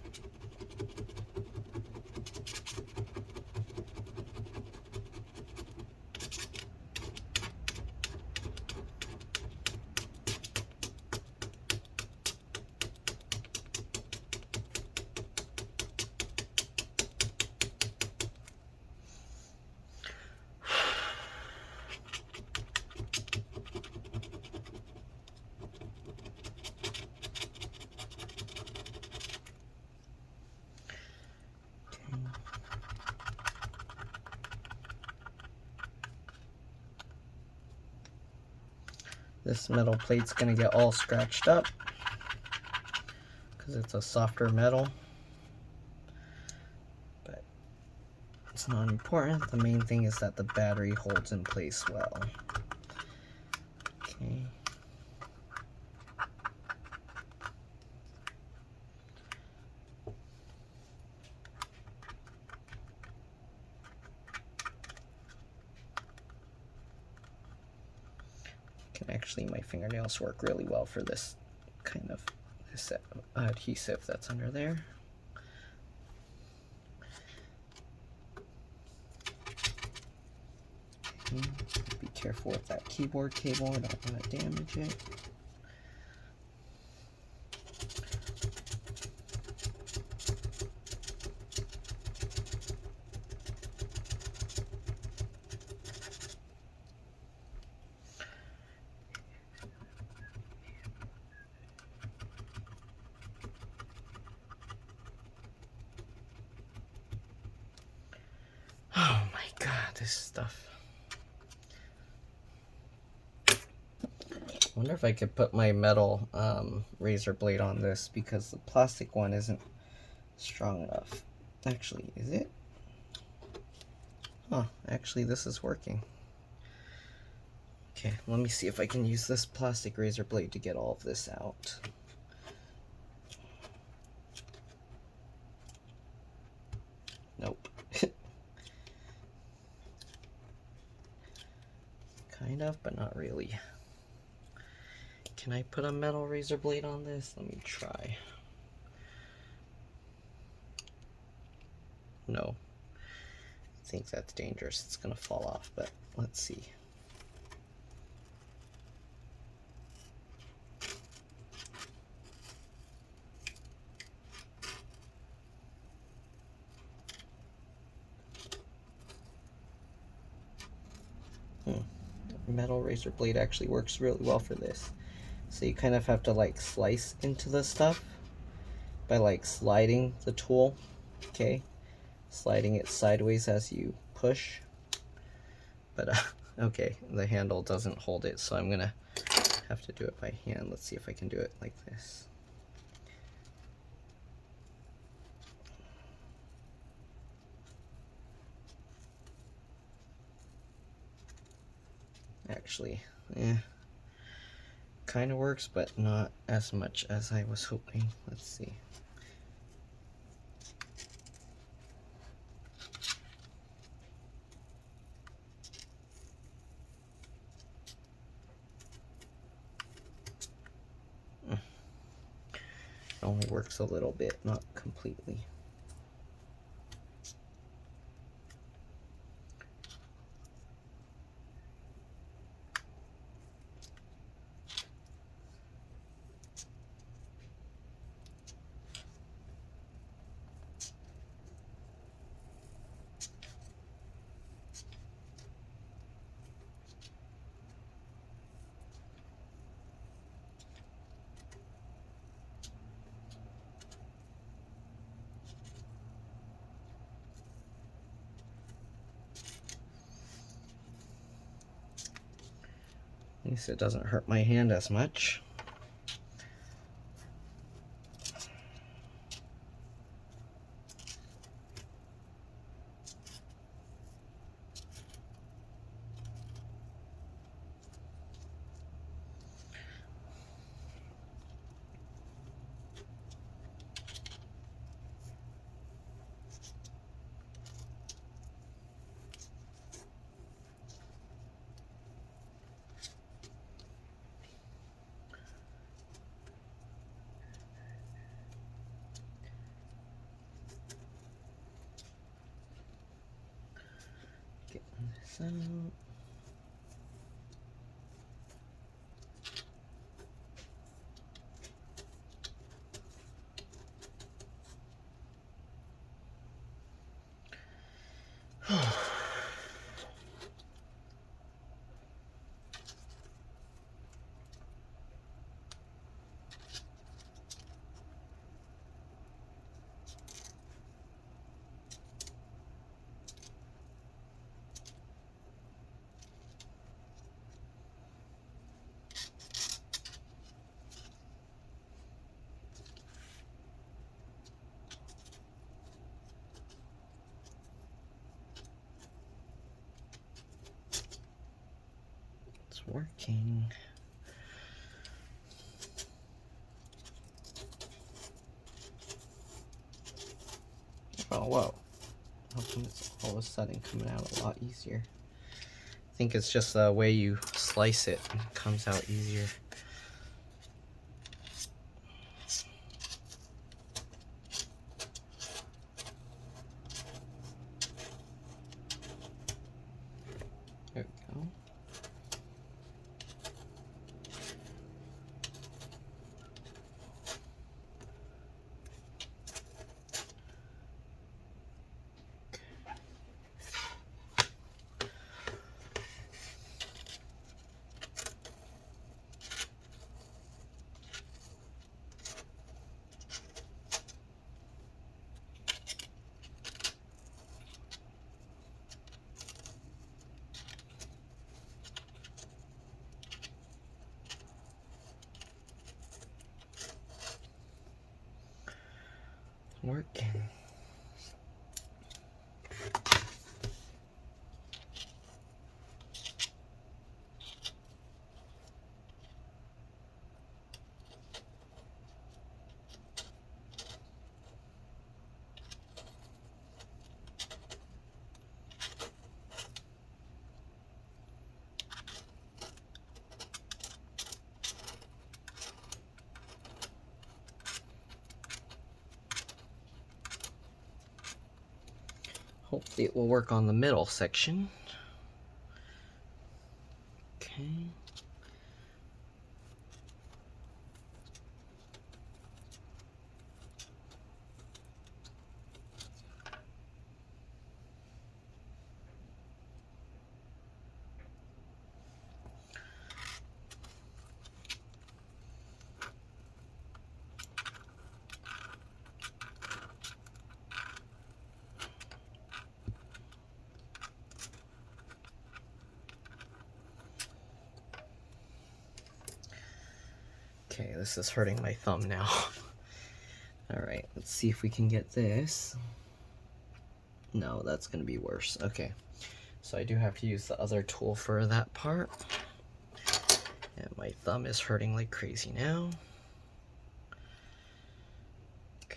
This metal plate's gonna get all scratched up because it's a softer metal. But it's not important. The main thing is that the battery holds in place well. Okay. Actually, my fingernails work really well for this kind of adhesive that's under there. Okay. Be careful with that keyboard cable, I don't want to damage it. Oh my god, this stuff. I wonder if I could put my metal razor blade on this because the plastic one isn't strong enough. Actually, is it? Huh, actually this is working. Okay, let me see if I can use this plastic razor blade to get all of this out. Nope. Kind of, but not really. Can I put a metal razor blade on this? Let me try. No. I think that's dangerous. It's gonna fall off, but let's see. Metal razor blade actually works really well for this. So you kind of have to like slice into the stuff by like sliding the tool, okay? Sliding it sideways as you push. But okay, the handle doesn't hold it, so I'm gonna have to do it by hand. Let's see if I can do it like this. Actually, kind of works, but not as much as I was hoping. Let's see. It only works a little bit, not completely. At least it doesn't hurt my hand as much. Getting this out. working. Oh, whoa. How come it's all of a sudden coming out a lot easier? I think it's just the way you slice it. It comes out easier. There we go. Working. Hopefully it will work on the middle section. Okay. Okay, this is hurting my thumb now. Alright, let's see if we can get this. No, that's going to be worse. Okay, so I do have to use the other tool for that part. And my thumb is hurting like crazy now. Okay.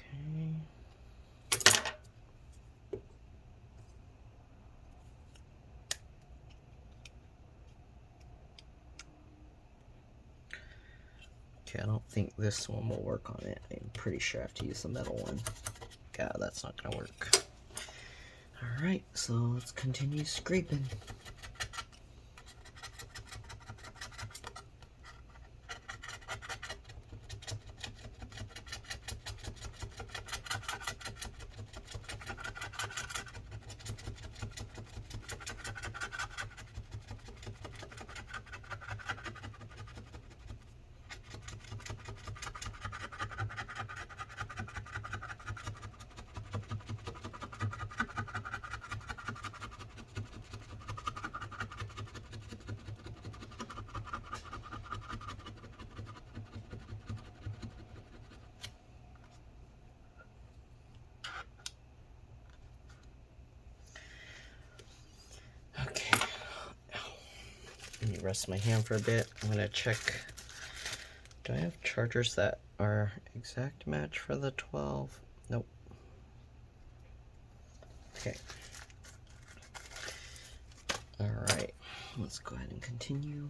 Okay, I don't think this one will work on it. I'm pretty sure I have to use the metal one. God, that's not gonna work. Alright, so let's continue scraping. Let me rest my hand for a bit. I'm gonna check. Do I have chargers that are exact match for the 12? Nope. Okay. Alright, let's go ahead and continue.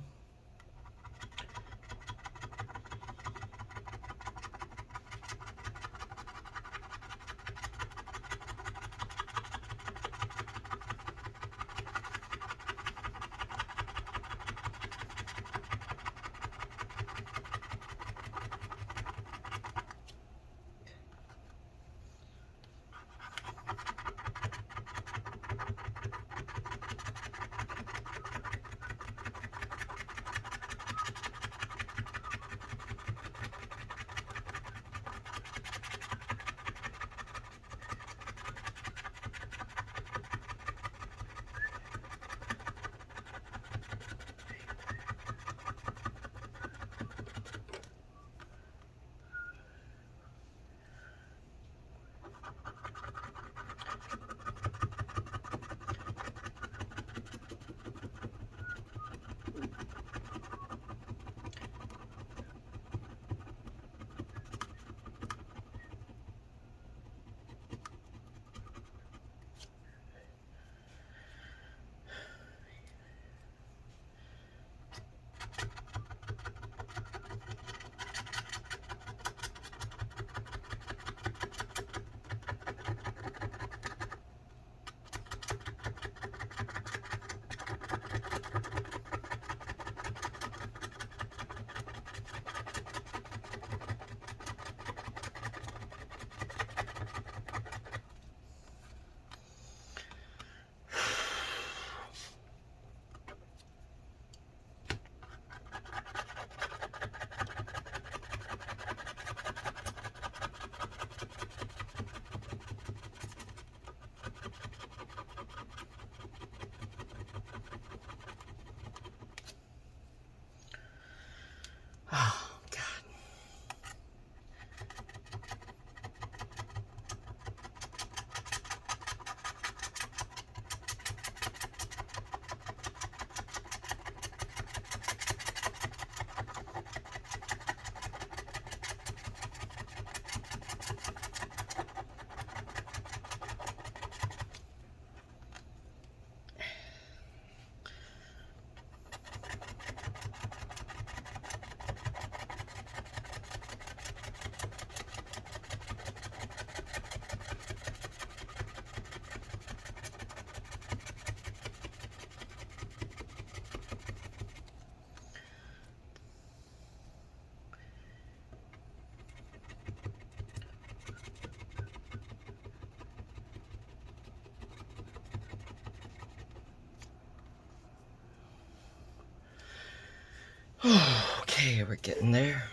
Okay, we're getting there.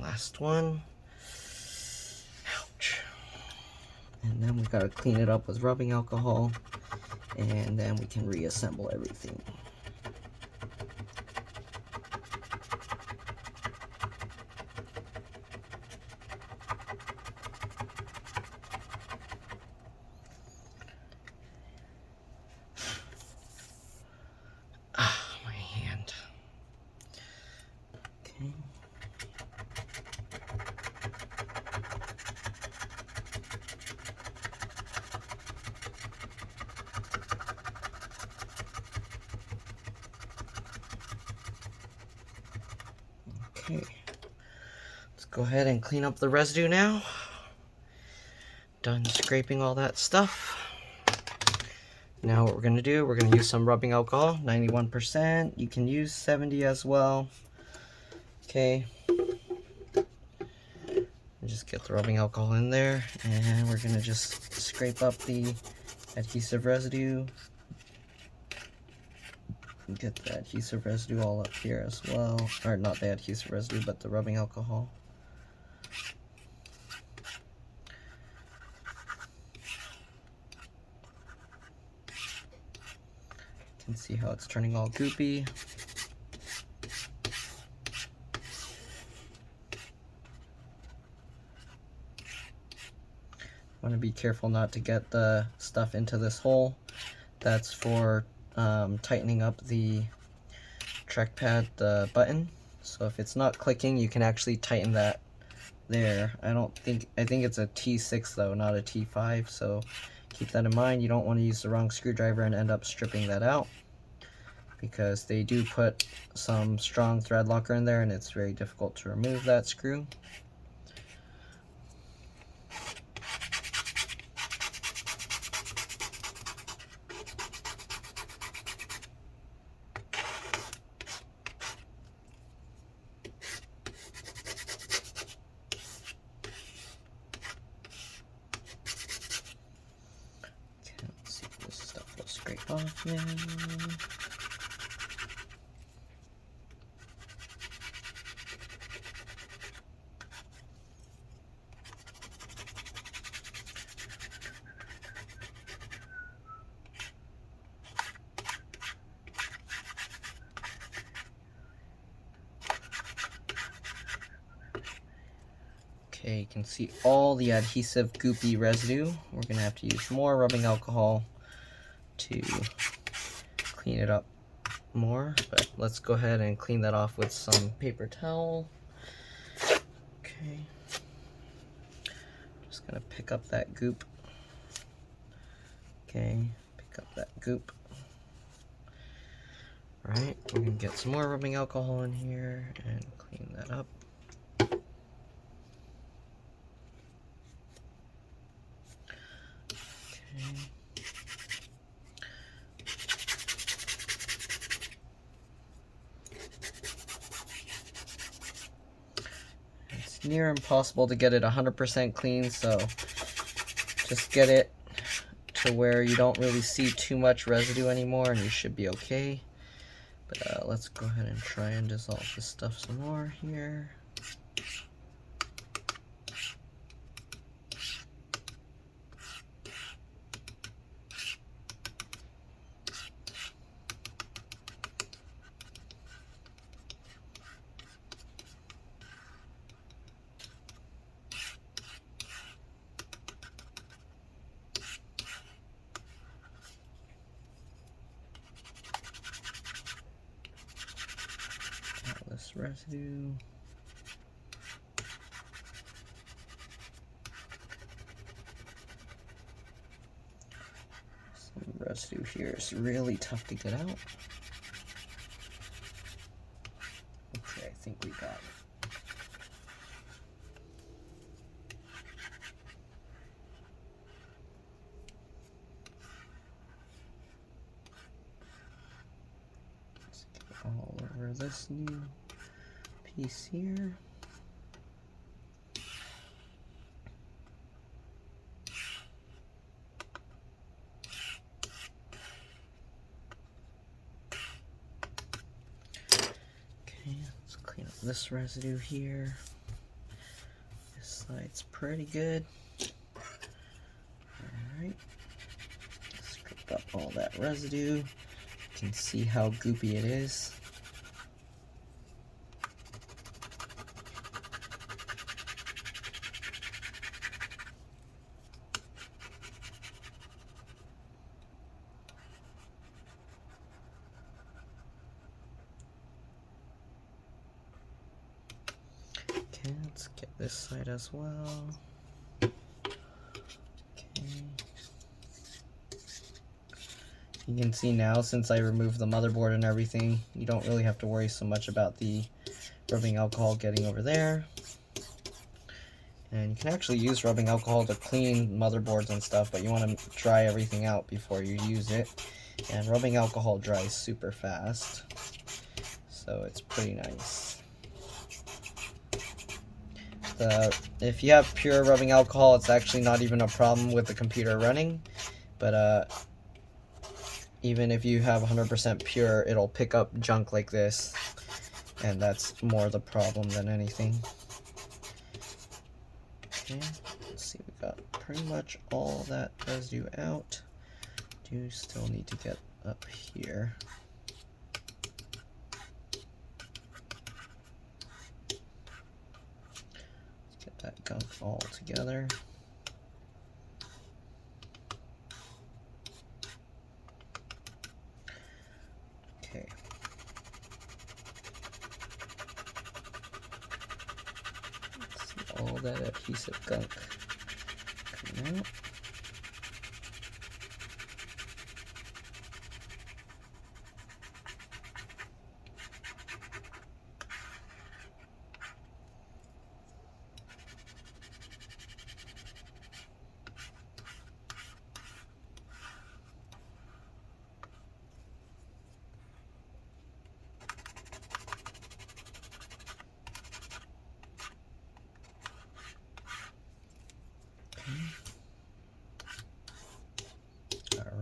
Last one. Ouch. And then we gotta clean it up with rubbing alcohol, and then we can reassemble everything. Ah, my hand. Okay. Okay, let's go ahead and clean up the residue now. Done scraping all that stuff. Now what we're going to do, we're going to use some rubbing alcohol, 91%. You can use 70 as well. Okay. Just get the rubbing alcohol in there, and we're going to just scrape up the adhesive residue. Get the adhesive residue all up here as well. Or not the adhesive residue, but the rubbing alcohol. You can see how it's turning all goopy. Want to be careful not to get the stuff into this hole. That's for tightening up the trackpad, the button. So if it's not clicking, you can actually tighten that there. I think it's a T6 though, not a T5, so keep that in mind. You don't want to use the wrong screwdriver and end up stripping that out, because they do put some strong thread locker in there and it's very difficult to remove that screw. Scrape off now. Okay, you can see all the adhesive goopy residue. We're gonna have to use more rubbing alcohol to clean it up more, but let's go ahead and clean that off with some paper towel. Okay, just gonna pick up that goop. Okay, pick up that goop. Right, we're gonna get some more rubbing alcohol in here and clean that up. Okay. It's near impossible to get it 100% clean, so just get it to where you don't really see too much residue anymore and you should be okay. But let's go ahead and try and dissolve this stuff some more here. residue. Some residue here is really tough to get out. Okay, I think we got it. Let's get all over this new piece here. Let's clean up this residue here. This side's pretty good. Alright. Scrape up all that residue. You can see how goopy it is. Okay, let's get this side as well. Okay. You can see now, since I removed the motherboard and everything, you don't really have to worry so much about the rubbing alcohol getting over there. And you can actually use rubbing alcohol to clean motherboards and stuff, but you want to dry everything out before you use it. And rubbing alcohol dries super fast, so it's pretty nice. If you have pure rubbing alcohol, it's actually not even a problem with the computer running, but even if you have 100% pure, it'll pick up junk like this, and that's more the problem than anything. Okay, let's see, we got pretty much all that residue out. Do still need to get up here. That gunk all together. Okay. Let's see all that adhesive gunk coming out.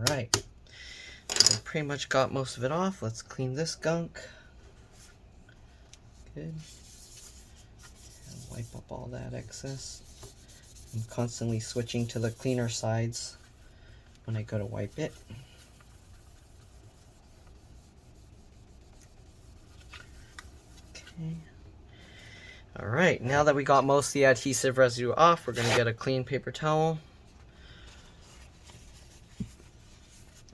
Alright, so pretty much got most of it off. Let's clean this gunk. Good. And wipe up all that excess. I'm constantly switching to the cleaner sides when I go to wipe it. Okay. Alright, now that we got most of the adhesive residue off, we're going to get a clean paper towel.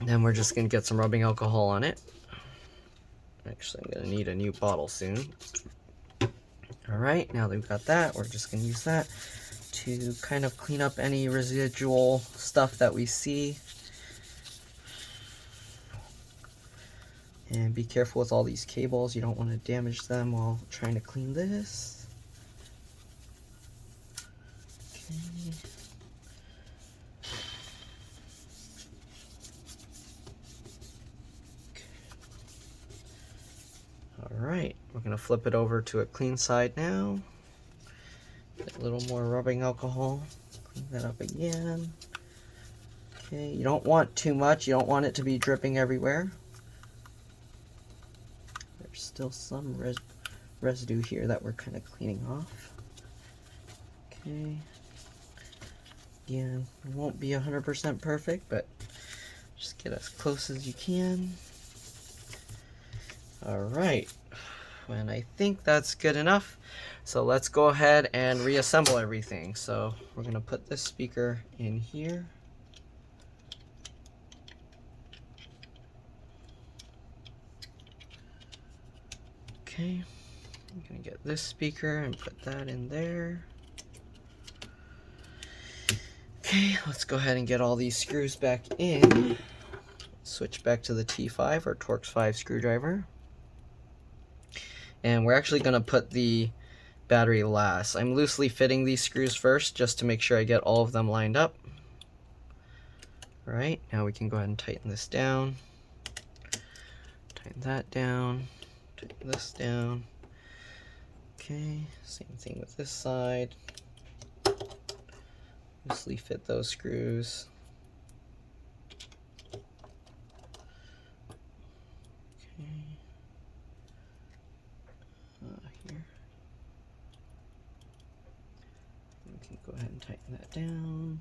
Then we're just going to get some rubbing alcohol on it. Actually, I'm going to need a new bottle soon. Alright, now that we've got that, we're just going to use that to kind of clean up any residual stuff that we see. And be careful with all these cables, you don't want to damage them while trying to clean this. Okay. Alright, we're going to flip it over to a clean side now. Get a little more rubbing alcohol. Clean that up again. Okay, you don't want too much. You don't want it to be dripping everywhere. There's still some residue here that we're kind of cleaning off. Okay. Again, it won't be 100% perfect, but just get as close as you can. Alright, and I think that's good enough. So let's go ahead and reassemble everything. So we're going to put this speaker in here. Okay, I'm gonna get this speaker and put that in there. Okay, let's go ahead and get all these screws back in. Switch back to the T5 or Torx 5 screwdriver. And we're actually gonna put the battery last. I'm loosely fitting these screws first just to make sure I get all of them lined up. All right, now we can go ahead and tighten this down. Tighten that down. Tighten this down. Okay, same thing with this side. Loosely fit those screws. Okay. Here. We can go ahead and tighten that down.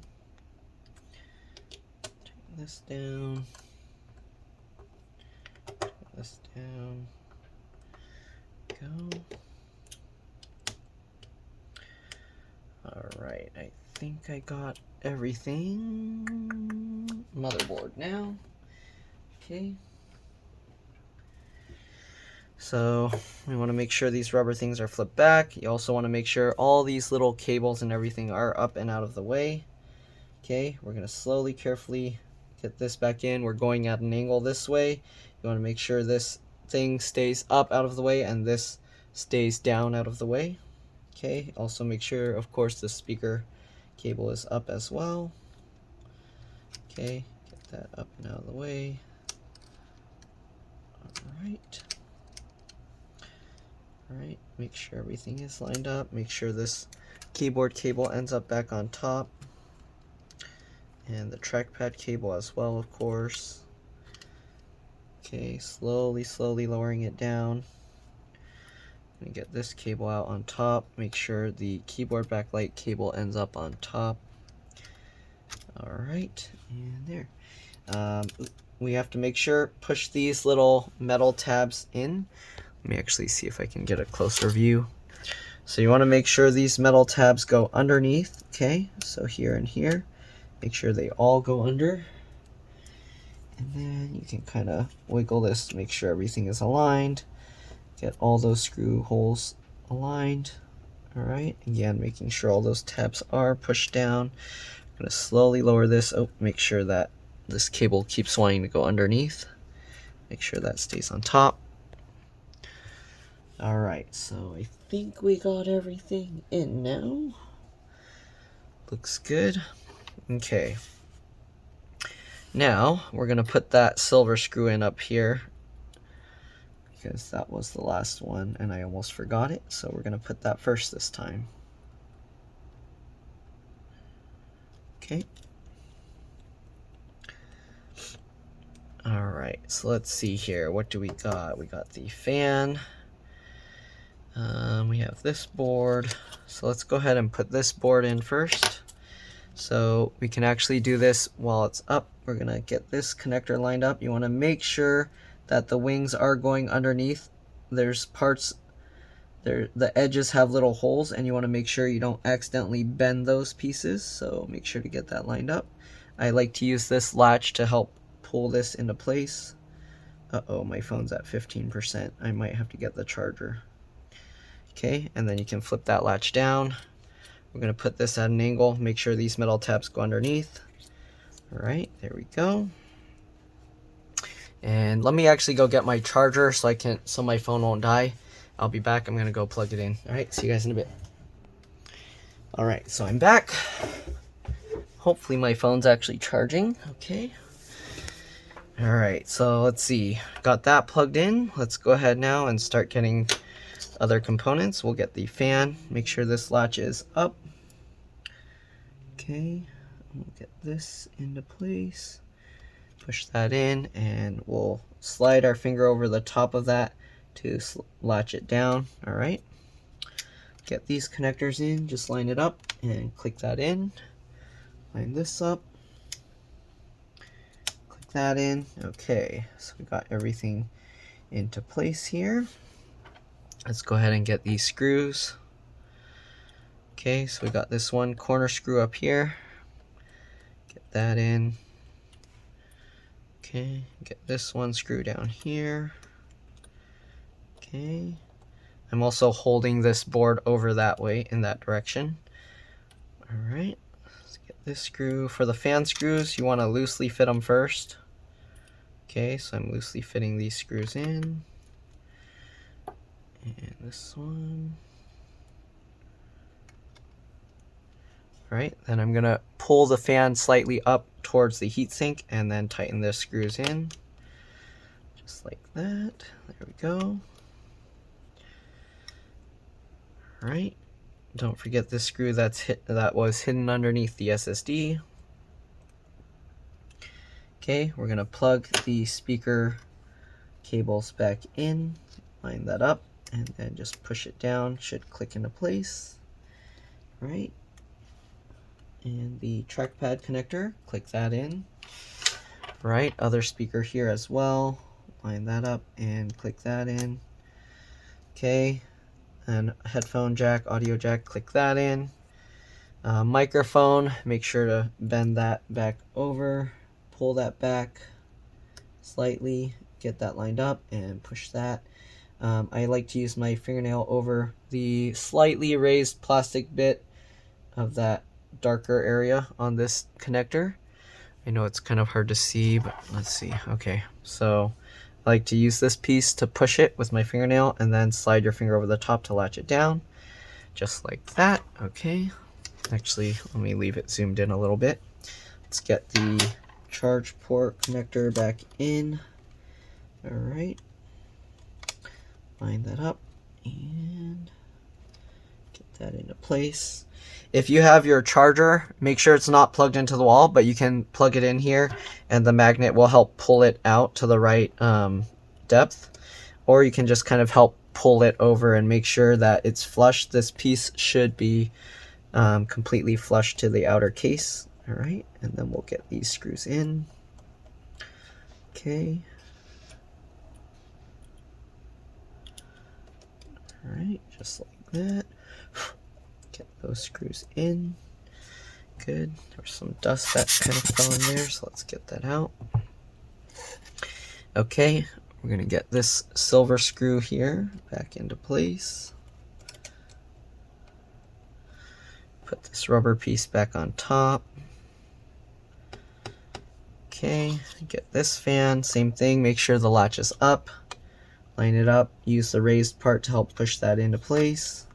Tighten this down. Tighten this down. Go. Alright, I think I got everything. Motherboard now. Okay. So we want to make sure these rubber things are flipped back. You also want to make sure all these little cables and everything are up and out of the way. Okay, we're going to slowly, carefully get this back in. We're going at an angle this way. You want to make sure this thing stays up out of the way and this stays down out of the way. Okay, also make sure, of course, the speaker cable is up as well. Okay, get that up and out of the way. Alright. Alright, make sure everything is lined up. Make sure this keyboard cable ends up back on top. And the trackpad cable as well, of course. Okay, slowly, slowly lowering it down. I'm gonna get this cable out on top. Make sure the keyboard backlight cable ends up on top. Alright, and there. We have to make sure, push these little metal tabs in. Let me actually see if I can get a closer view. So you want to make sure these metal tabs go underneath, okay? So here and here, make sure they all go under. And then you can kind of wiggle this to make sure everything is aligned. Get all those screw holes aligned. Alright, again, making sure all those tabs are pushed down. I'm going to slowly lower this. Oh, make sure that this cable keeps wanting to go underneath. Make sure that stays on top. Alright, so I think we got everything in now. Looks good. Okay. Now, we're going to put that silver screw in up here, because that was the last one and I almost forgot it. So we're going to put that first this time. Okay. Alright, so let's see here. What do we got? We got the fan. We have this board. So let's go ahead and put this board in first. So we can actually do this while it's up. We're going to get this connector lined up. You want to make sure that the wings are going underneath. There's parts there, the edges have little holes, and you want to make sure you don't accidentally bend those pieces. So make sure to get that lined up. I like to use this latch to help pull this into place. Uh-oh, my phone's at 15%. I might have to get the charger. Okay, and then you can flip that latch down. We're going to put this at an angle. Make sure these metal tabs go underneath. Alright, there we go. And let me actually go get my charger so my phone won't die. I'll be back. I'm going to go plug it in. Alright, see you guys in a bit. Alright, so I'm back. Hopefully my phone's actually charging. Okay. Alright, so let's see. Got that plugged in. Let's go ahead now and start getting other components. We'll get the fan. Make sure this latch is up. Okay. We'll get this into place. Push that in, and we'll slide our finger over the top of that to latch it down. Alright. Get these connectors in. Just line it up and click that in. Line this up. Click that in. Okay. So we got everything into place here. Let's go ahead and get these screws. Okay, so we got this one corner screw up here. Get that in. Okay, get this one screw down here. Okay, I'm also holding this board over that way, in that direction. Alright, let's get this screw. For the fan screws, you want to loosely fit them first. Okay, so I'm loosely fitting these screws in. And this one. Alright, then I'm going to pull the fan slightly up towards the heatsink and then tighten the screws in. Just like that. There we go. Alright, don't forget this screw that was hidden underneath the SSD. Okay, we're going to plug the speaker cables back in, line that up, and then just push it down. Should click into place. Right. And the trackpad connector, click that in. Right, other speaker here as well. Line that up and click that in. Okay, and headphone jack, audio jack, click that in. Microphone, make sure to bend that back over, pull that back slightly, get that lined up, and push that. I like to use my fingernail over the slightly raised plastic bit of that darker area on this connector. I know it's kind of hard to see, but let's see. Okay, so I like to use this piece to push it with my fingernail and then slide your finger over the top to latch it down, just like that. Okay, actually, let me leave it zoomed in a little bit. Let's get the charge port connector back in. All right, line that up and get that into place. If you have your charger, make sure it's not plugged into the wall, but you can plug it in here and the magnet will help pull it out to the right depth. Or you can just kind of help pull it over and make sure that it's flush. This piece should be completely flush to the outer case. All right, and then we'll get these screws in. Okay. All right, just like that. Get those screws in. Good. There's some dust that kind of fell in there, so let's get that out. Okay, we're going to get this silver screw here back into place. Put this rubber piece back on top. Okay, get this fan, same thing, make sure the latch is up. Line it up, use the raised part to help push that into place.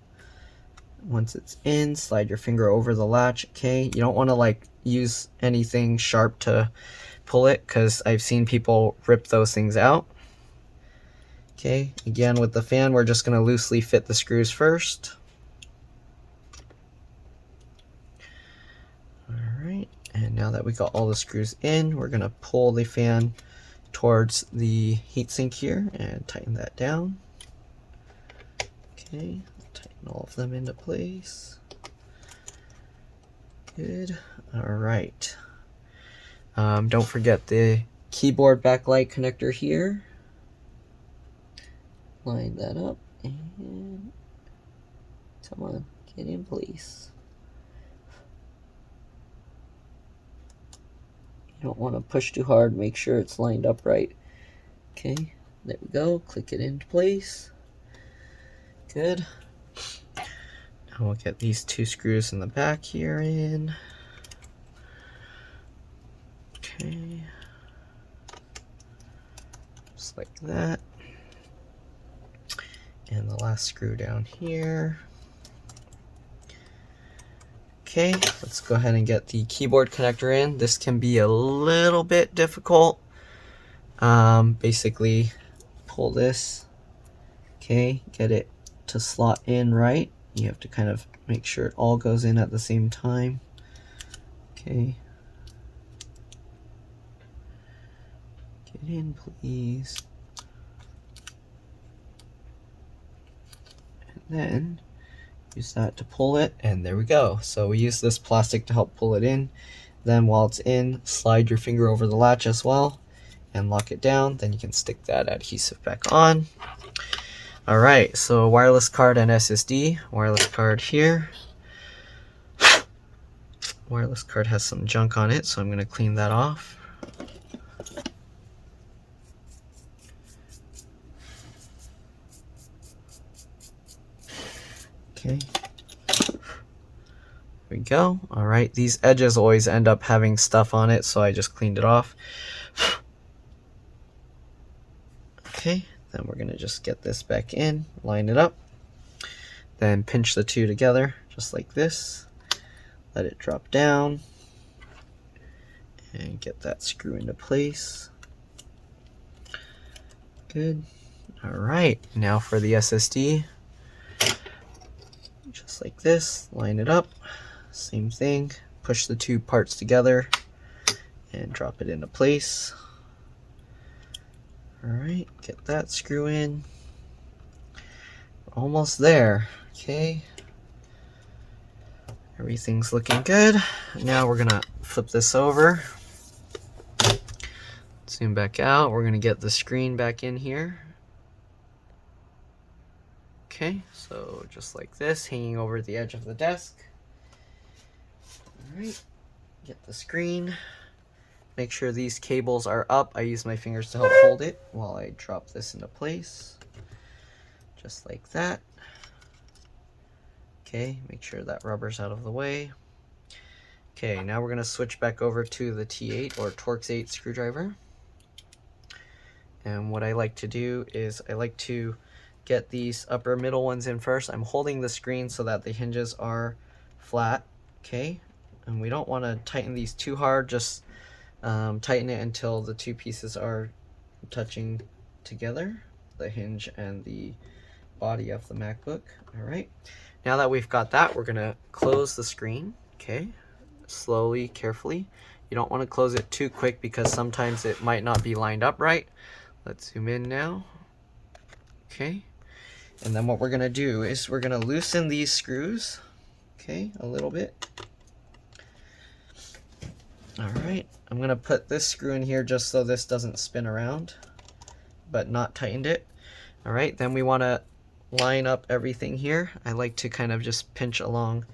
Once it's in, slide your finger over the latch. Okay, you don't want to like use anything sharp to pull it because I've seen people rip those things out. Okay, again with the fan, we're just going to loosely fit the screws first. Alright, and now that we got all the screws in, we're going to pull the fan towards the heatsink here and tighten that down. Okay, tighten all of them into place. Good. Alright. Don't forget the keyboard backlight connector here. Line that up and come on, get in place. You don't want to push too hard, make sure it's lined up right. Okay, there we go, click it into place. Good. Now we'll get these two screws in the back here in. Okay. Just like that. And the last screw down here. Okay, let's go ahead and get the keyboard connector in. This can be a little bit difficult. Basically, pull this, okay, get it to slot in right. You have to kind of make sure it all goes in at the same time. Okay. Get in, please. And then use that to pull it, and there we go. So we use this plastic to help pull it in. Then while it's in, slide your finger over the latch as well and lock it down. Then you can stick that adhesive back on. Alright, so wireless card and SSD. Wireless card here. Wireless card has some junk on it, so I'm going to clean that off. Okay. There we go. All right, these edges always end up having stuff on it, so I just cleaned it off. Okay, then we're gonna just get this back in, line it up, then pinch the two together, just like this. Let it drop down, and get that screw into place. Good. All right, now for the SSD. Just like this, line it up, same thing, push the two parts together and drop it into place. All right, get that screw in. Almost there. Okay, everything's looking good. Now we're gonna flip this over, zoom back out. We're gonna get the screen back in here. Okay, so just like this, hanging over the edge of the desk. All right, get the screen. Make sure these cables are up. I use my fingers to help hold it while I drop this into place. Just like that. Okay, make sure that rubber's out of the way. Okay, now we're gonna switch back over to the T8 or Torx 8 screwdriver. And what I like to do is I like to get these upper middle ones in first. I'm holding the screen so that the hinges are flat, okay? And we don't want to tighten these too hard, just tighten it until the two pieces are touching together, the hinge and the body of the MacBook. All right, now that we've got that, we're gonna close the screen, okay? Slowly, carefully. You don't want to close it too quick because sometimes it might not be lined up right. Let's zoom in now. Okay, and then what we're gonna do is we're gonna loosen these screws, okay, a little bit. All right, I'm gonna put this screw in here just so this doesn't spin around, but not tightened it. All right, then we wanna line up everything here. I like to kind of just pinch along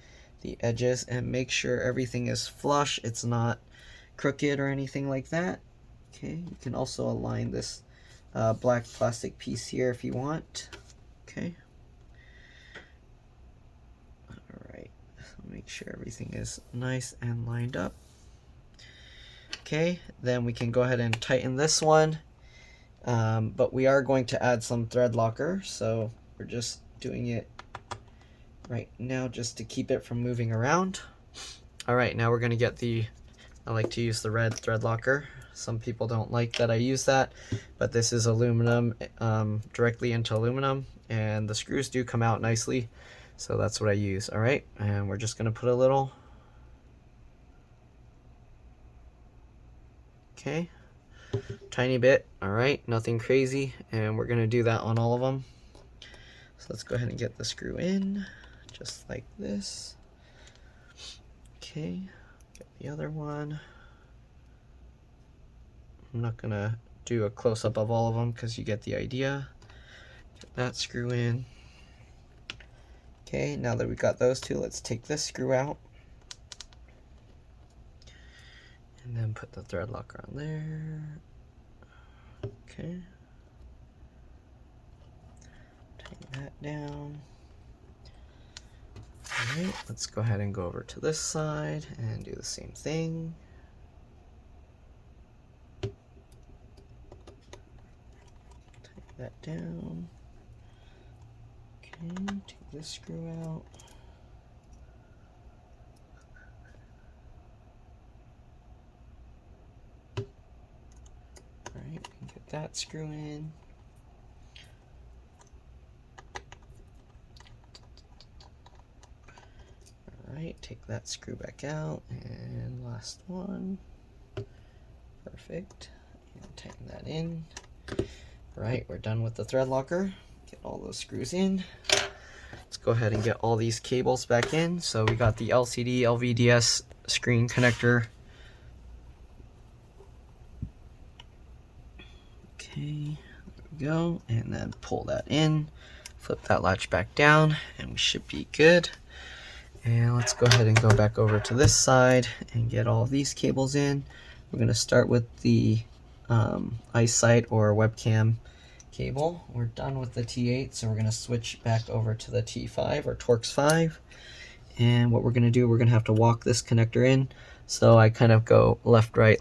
the edges and make sure everything is flush. It's not crooked or anything like that. Okay, you can also align this black plastic piece here if you want. Okay. All right, so make sure everything is nice and lined up. Okay, then we can go ahead and tighten this one, but we are going to add some thread locker, so we're just doing it right now just to keep it from moving around. All right, now we're going to get I like to use the red thread locker. Some people don't like that I use that, but this is aluminum, directly into aluminum, and the screws do come out nicely, so that's what I use. All right, and we're just going to put a little. Okay, tiny bit. All right, nothing crazy, and we're going to do that on all of them. So let's go ahead and get the screw in, just like this. Okay, get the other one. I'm not gonna do a close-up of all of them because you get the idea. Get that screw in. Okay, now that we've got those two, let's take this screw out. And then put the thread locker on there. Okay. Tighten that down. Alright, let's go ahead and go over to this side and do the same thing. That down. Okay, take this screw out. Alright, get that screw in. Alright, take that screw back out, and last one. Perfect. And tighten that in. Right, we're done with the thread locker. Get all those screws in. Let's go ahead and get all these cables back in. So we got the LCD LVDS screen connector. Okay, there we go. And then pull that in, flip that latch back down, and we should be good. And let's go ahead and go back over to this side and get all of these cables in. We're going to start with the iSight or webcam cable. We're done with the T8, so we're going to switch back over to the T5 or Torx 5. And what we're going to do, we're going to have to walk this connector in. So I kind of go left, right,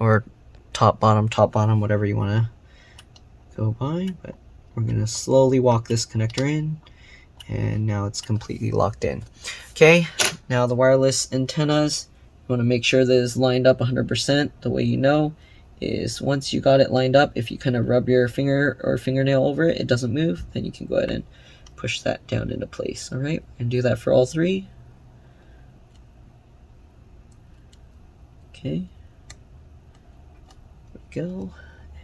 or top, bottom, whatever you want to go by. But we're going to slowly walk this connector in. And now it's completely locked in. Okay, now the wireless antennas, you want to make sure that it's lined up 100%. The way you know is once you got it lined up, if you kind of rub your finger or fingernail over it, it doesn't move, then you can go ahead and push that down into place. All right, and do that for all three. Okay, there we go,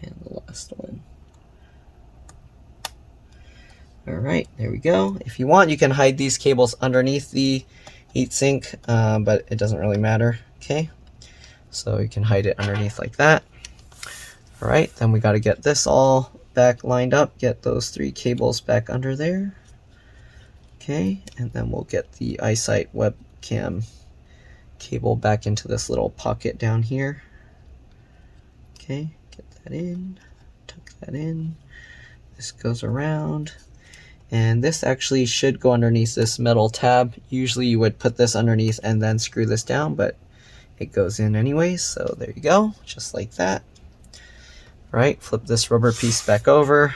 and the last one. All right, there we go. If you want, you can hide these cables underneath the heatsink, but it doesn't really matter. Okay, so you can hide it underneath like that. All right, then we got to get this all back lined up, get those three cables back under there. Okay, and then we'll get the iSight webcam cable back into this little pocket down here. Okay, get that in, tuck that in. This goes around. And this actually should go underneath this metal tab. Usually you would put this underneath and then screw this down, but it goes in anyways. So there you go, just like that. All right, flip this rubber piece back over.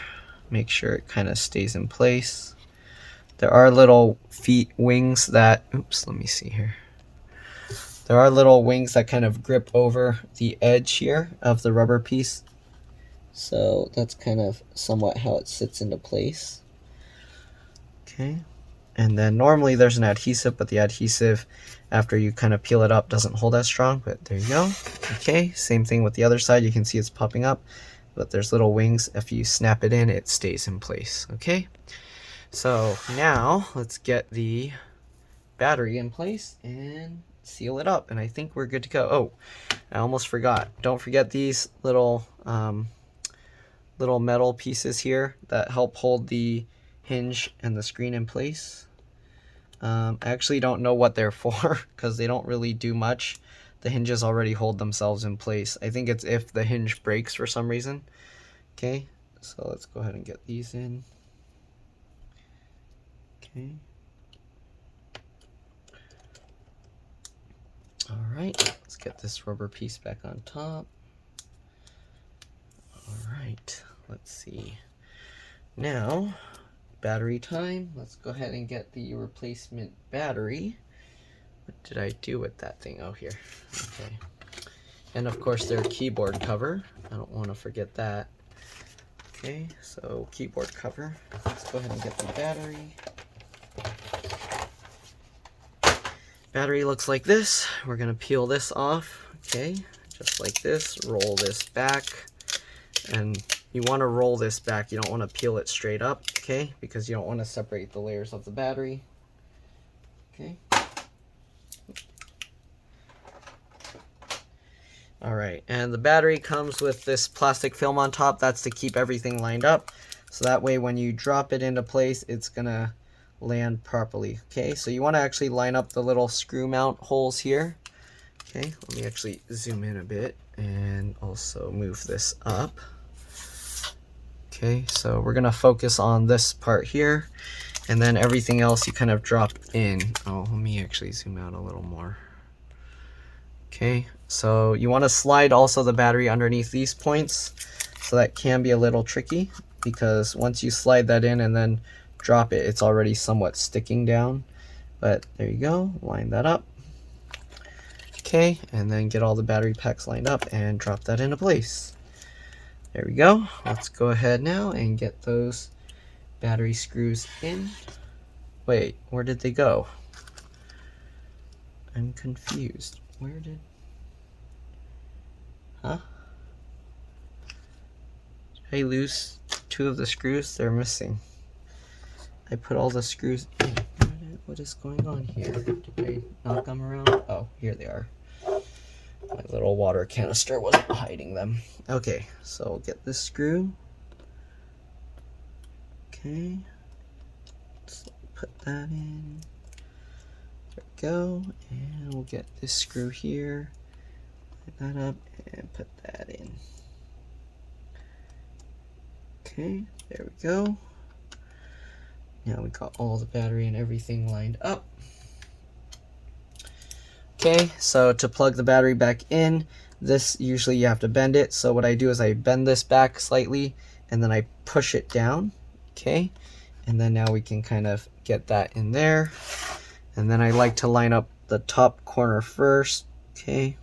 Make sure it kind of stays in place. There are little wings that, oops, let me see here. There are little wings that kind of grip over the edge here of the rubber piece. So that's kind of somewhat how it sits into place. Okay, and then normally there's an adhesive, but the adhesive, after you kind of peel it up, doesn't hold as strong, but there you go. Okay, same thing with the other side. You can see it's popping up, but there's little wings. If you snap it in, it stays in place. Okay, so now let's get the battery in place and seal it up, and I think we're good to go. Oh, I almost forgot. Don't forget these little metal pieces here that help hold the hinge and the screen in place. I actually don't know what they're for because they don't really do much. The hinges already hold themselves in place. I think it's if the hinge breaks for some reason. Okay, so let's go ahead and get these in. Okay. All right, let's get this rubber piece back on top. All right, let's see. Now, battery time. Let's go ahead and get the replacement battery. What did I do with that thing? Oh, here. Okay. And of course their keyboard cover. I don't want to forget that. Okay, so keyboard cover. Let's go ahead and get the battery. Battery looks like this. We're going to peel this off. Okay, just like this. Roll this back. And you want to roll this back. You don't want to peel it straight up, okay? Because you don't want to separate the layers of the battery. Okay. All right, and the battery comes with this plastic film on top. That's to keep everything lined up. So that way when you drop it into place, it's gonna land properly. Okay, so you want to actually line up the little screw mount holes here. Okay, let me actually zoom in a bit and also move this up. Okay, so we're gonna focus on this part here, and then everything else you kind of drop in. Oh, let me actually zoom out a little more. Okay, so you want to slide also the battery underneath these points. So that can be a little tricky because once you slide that in and then drop it, it's already somewhat sticking down. But there you go, line that up. Okay, and then get all the battery packs lined up and drop that into place. There we go. Let's go ahead now and get those battery screws in. Wait, where did they go? I'm confused. Where did... Huh? Did I lose two of the screws? They're missing. I put all the screws in. What is going on here? Did I knock them around? Oh, here they are. My little water canister wasn't hiding them. Okay, so we'll get this screw. Okay. Let's put that in. There we go. And we'll get this screw here. Put that up and put that in. Okay, there we go. Now we got all the battery and everything lined up. Okay, so to plug the battery back in, this usually you have to bend it. So what I do is I bend this back slightly and then I push it down. Okay, and then now we can kind of get that in there. And then I like to line up the top corner first. Okay,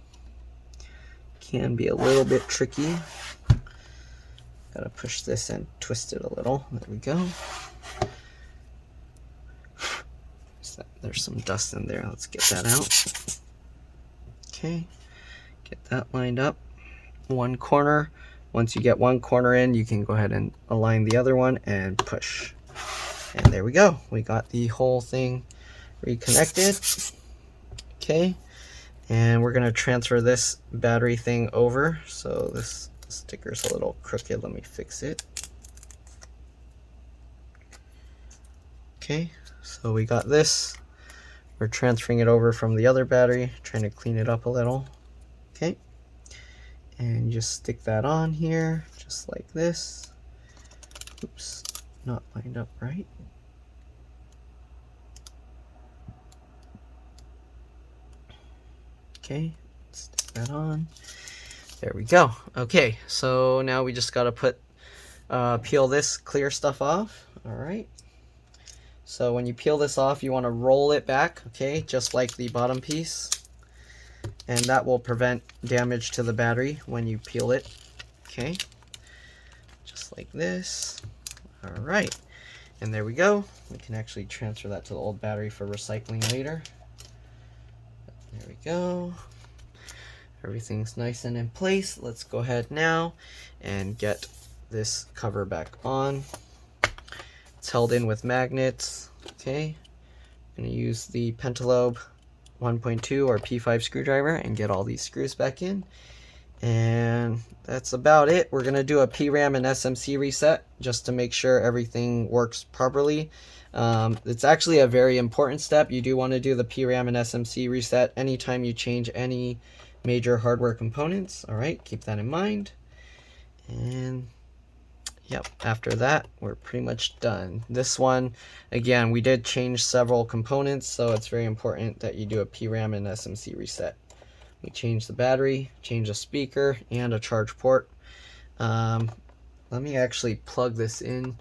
can be a little bit tricky. Gotta push this and twist it a little. There we go. There's some dust in there. Let's get that out. Okay, get that lined up. One corner. Once you get one corner in, you can go ahead and align the other one and push. And there we go. We got the whole thing reconnected. Okay, and we're gonna transfer this battery thing over. So this sticker's a little crooked. Let me fix it. Okay, so we got this. We're transferring it over from the other battery, trying to clean it up a little. Okay, and just stick that on here, just like this. Oops, not lined up right. Okay, stick that on. There we go. Okay, so now we just gotta peel this clear stuff off. All right. So when you peel this off, you want to roll it back, okay, just like the bottom piece. And that will prevent damage to the battery when you peel it, okay. Just like this. All right. And there we go. We can actually transfer that to the old battery for recycling later. There we go. Everything's nice and in place. Let's go ahead now and get this cover back on. It's held in with magnets. Okay, I'm going to use the Pentalobe 1.2 or P5 screwdriver and get all these screws back in. And that's about it. We're going to do a PRAM and SMC reset just to make sure everything works properly. It's actually a very important step. You do want to do the PRAM and SMC reset anytime you change any major hardware components. All right, keep that in mind. And yep, after that, we're pretty much done. This one, again, we did change several components, so it's very important that you do a PRAM and SMC reset. We changed the battery, changed a speaker, and a charge port. Let me actually plug this in.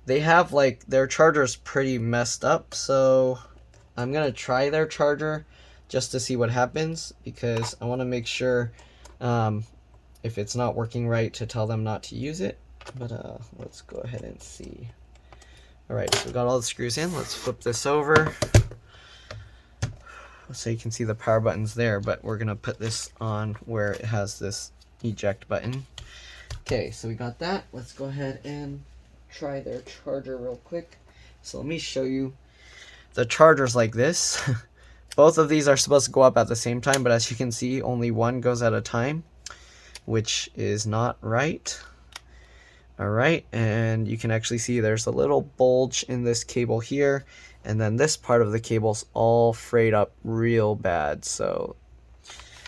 They have, like, their charger's pretty messed up, so I'm going to try their charger just to see what happens, because I want to make sure if it's not working right to tell them not to use it. But let's go ahead and see. Alright, so we got all the screws in. Let's flip this over so you can see the power buttons there, but we're gonna put this on where it has this eject button. Okay, so we got that. Let's go ahead and try their charger real quick. So let me show you. The charger's like this. Both of these are supposed to go up at the same time, but as you can see, only one goes at a time, which is not right. Alright, and you can actually see there's a little bulge in this cable here, and then this part of the cable's all frayed up real bad, so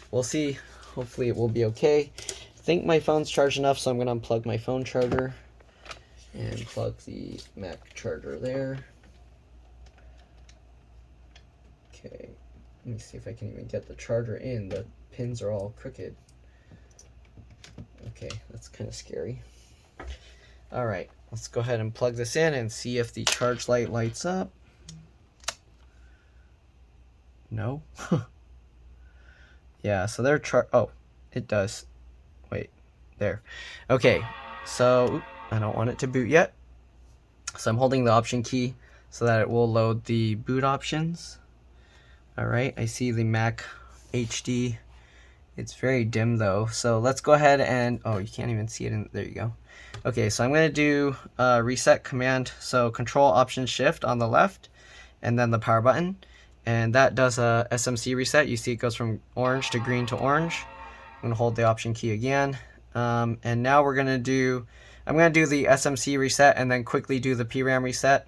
we'll see. Hopefully it will be okay. I think my phone's charged enough, so I'm going to unplug my phone charger and plug the Mac charger there. Okay, let me see if I can even get the charger in. The pins are all crooked. Okay, that's kind of scary. Alright, let's go ahead and plug this in and see if the charge light lights up. No? Yeah, so they're oh, it does. Wait, there. Okay, so I don't want it to boot yet. So I'm holding the option key so that it will load the boot options. Alright, I see the Mac HD. It's very dim though, so let's go ahead and, oh, you can't even see it there you go. Okay, so I'm going to do reset command, so control option shift on the left and then the power button, and that does a SMC reset. You see it goes from orange to green to orange. I'm going to hold the option key again, and now I'm going to do the SMC reset and then quickly do the PRAM reset.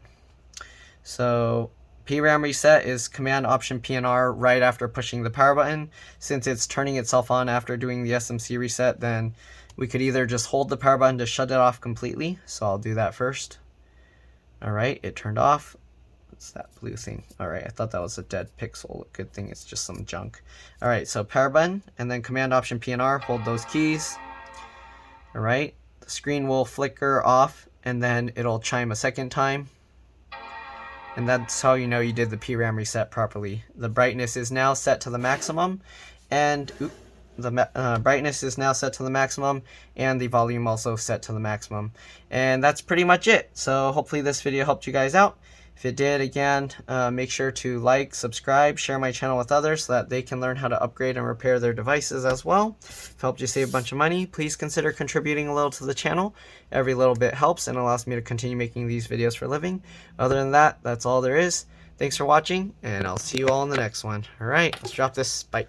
So PRAM reset is command option PNR right after pushing the power button. Since it's turning itself on after doing the SMC reset, then We could either just hold the power button to shut it off completely, so I'll do that first. Alright, it turned off. What's that blue thing? Alright, I thought that was a dead pixel. Good thing it's just some junk. Alright, so power button, and then Command Option P and R, hold those keys. Alright, the screen will flicker off, and then it'll chime a second time. And that's how you know you did the PRAM reset properly. The brightness is now set to the maximum, and the brightness is now set to the maximum, and the volume also set to the maximum. And that's pretty much it. So hopefully this video helped you guys out. If it did, again, make sure to like, subscribe, share my channel with others so that they can learn how to upgrade and repair their devices as well. If it helped you save a bunch of money, please consider contributing a little to the channel. Every little bit helps and allows me to continue making these videos for a living. Other than that, that's all there is. Thanks for watching, and I'll see you all in the next one. Alright, let's drop this. Bye.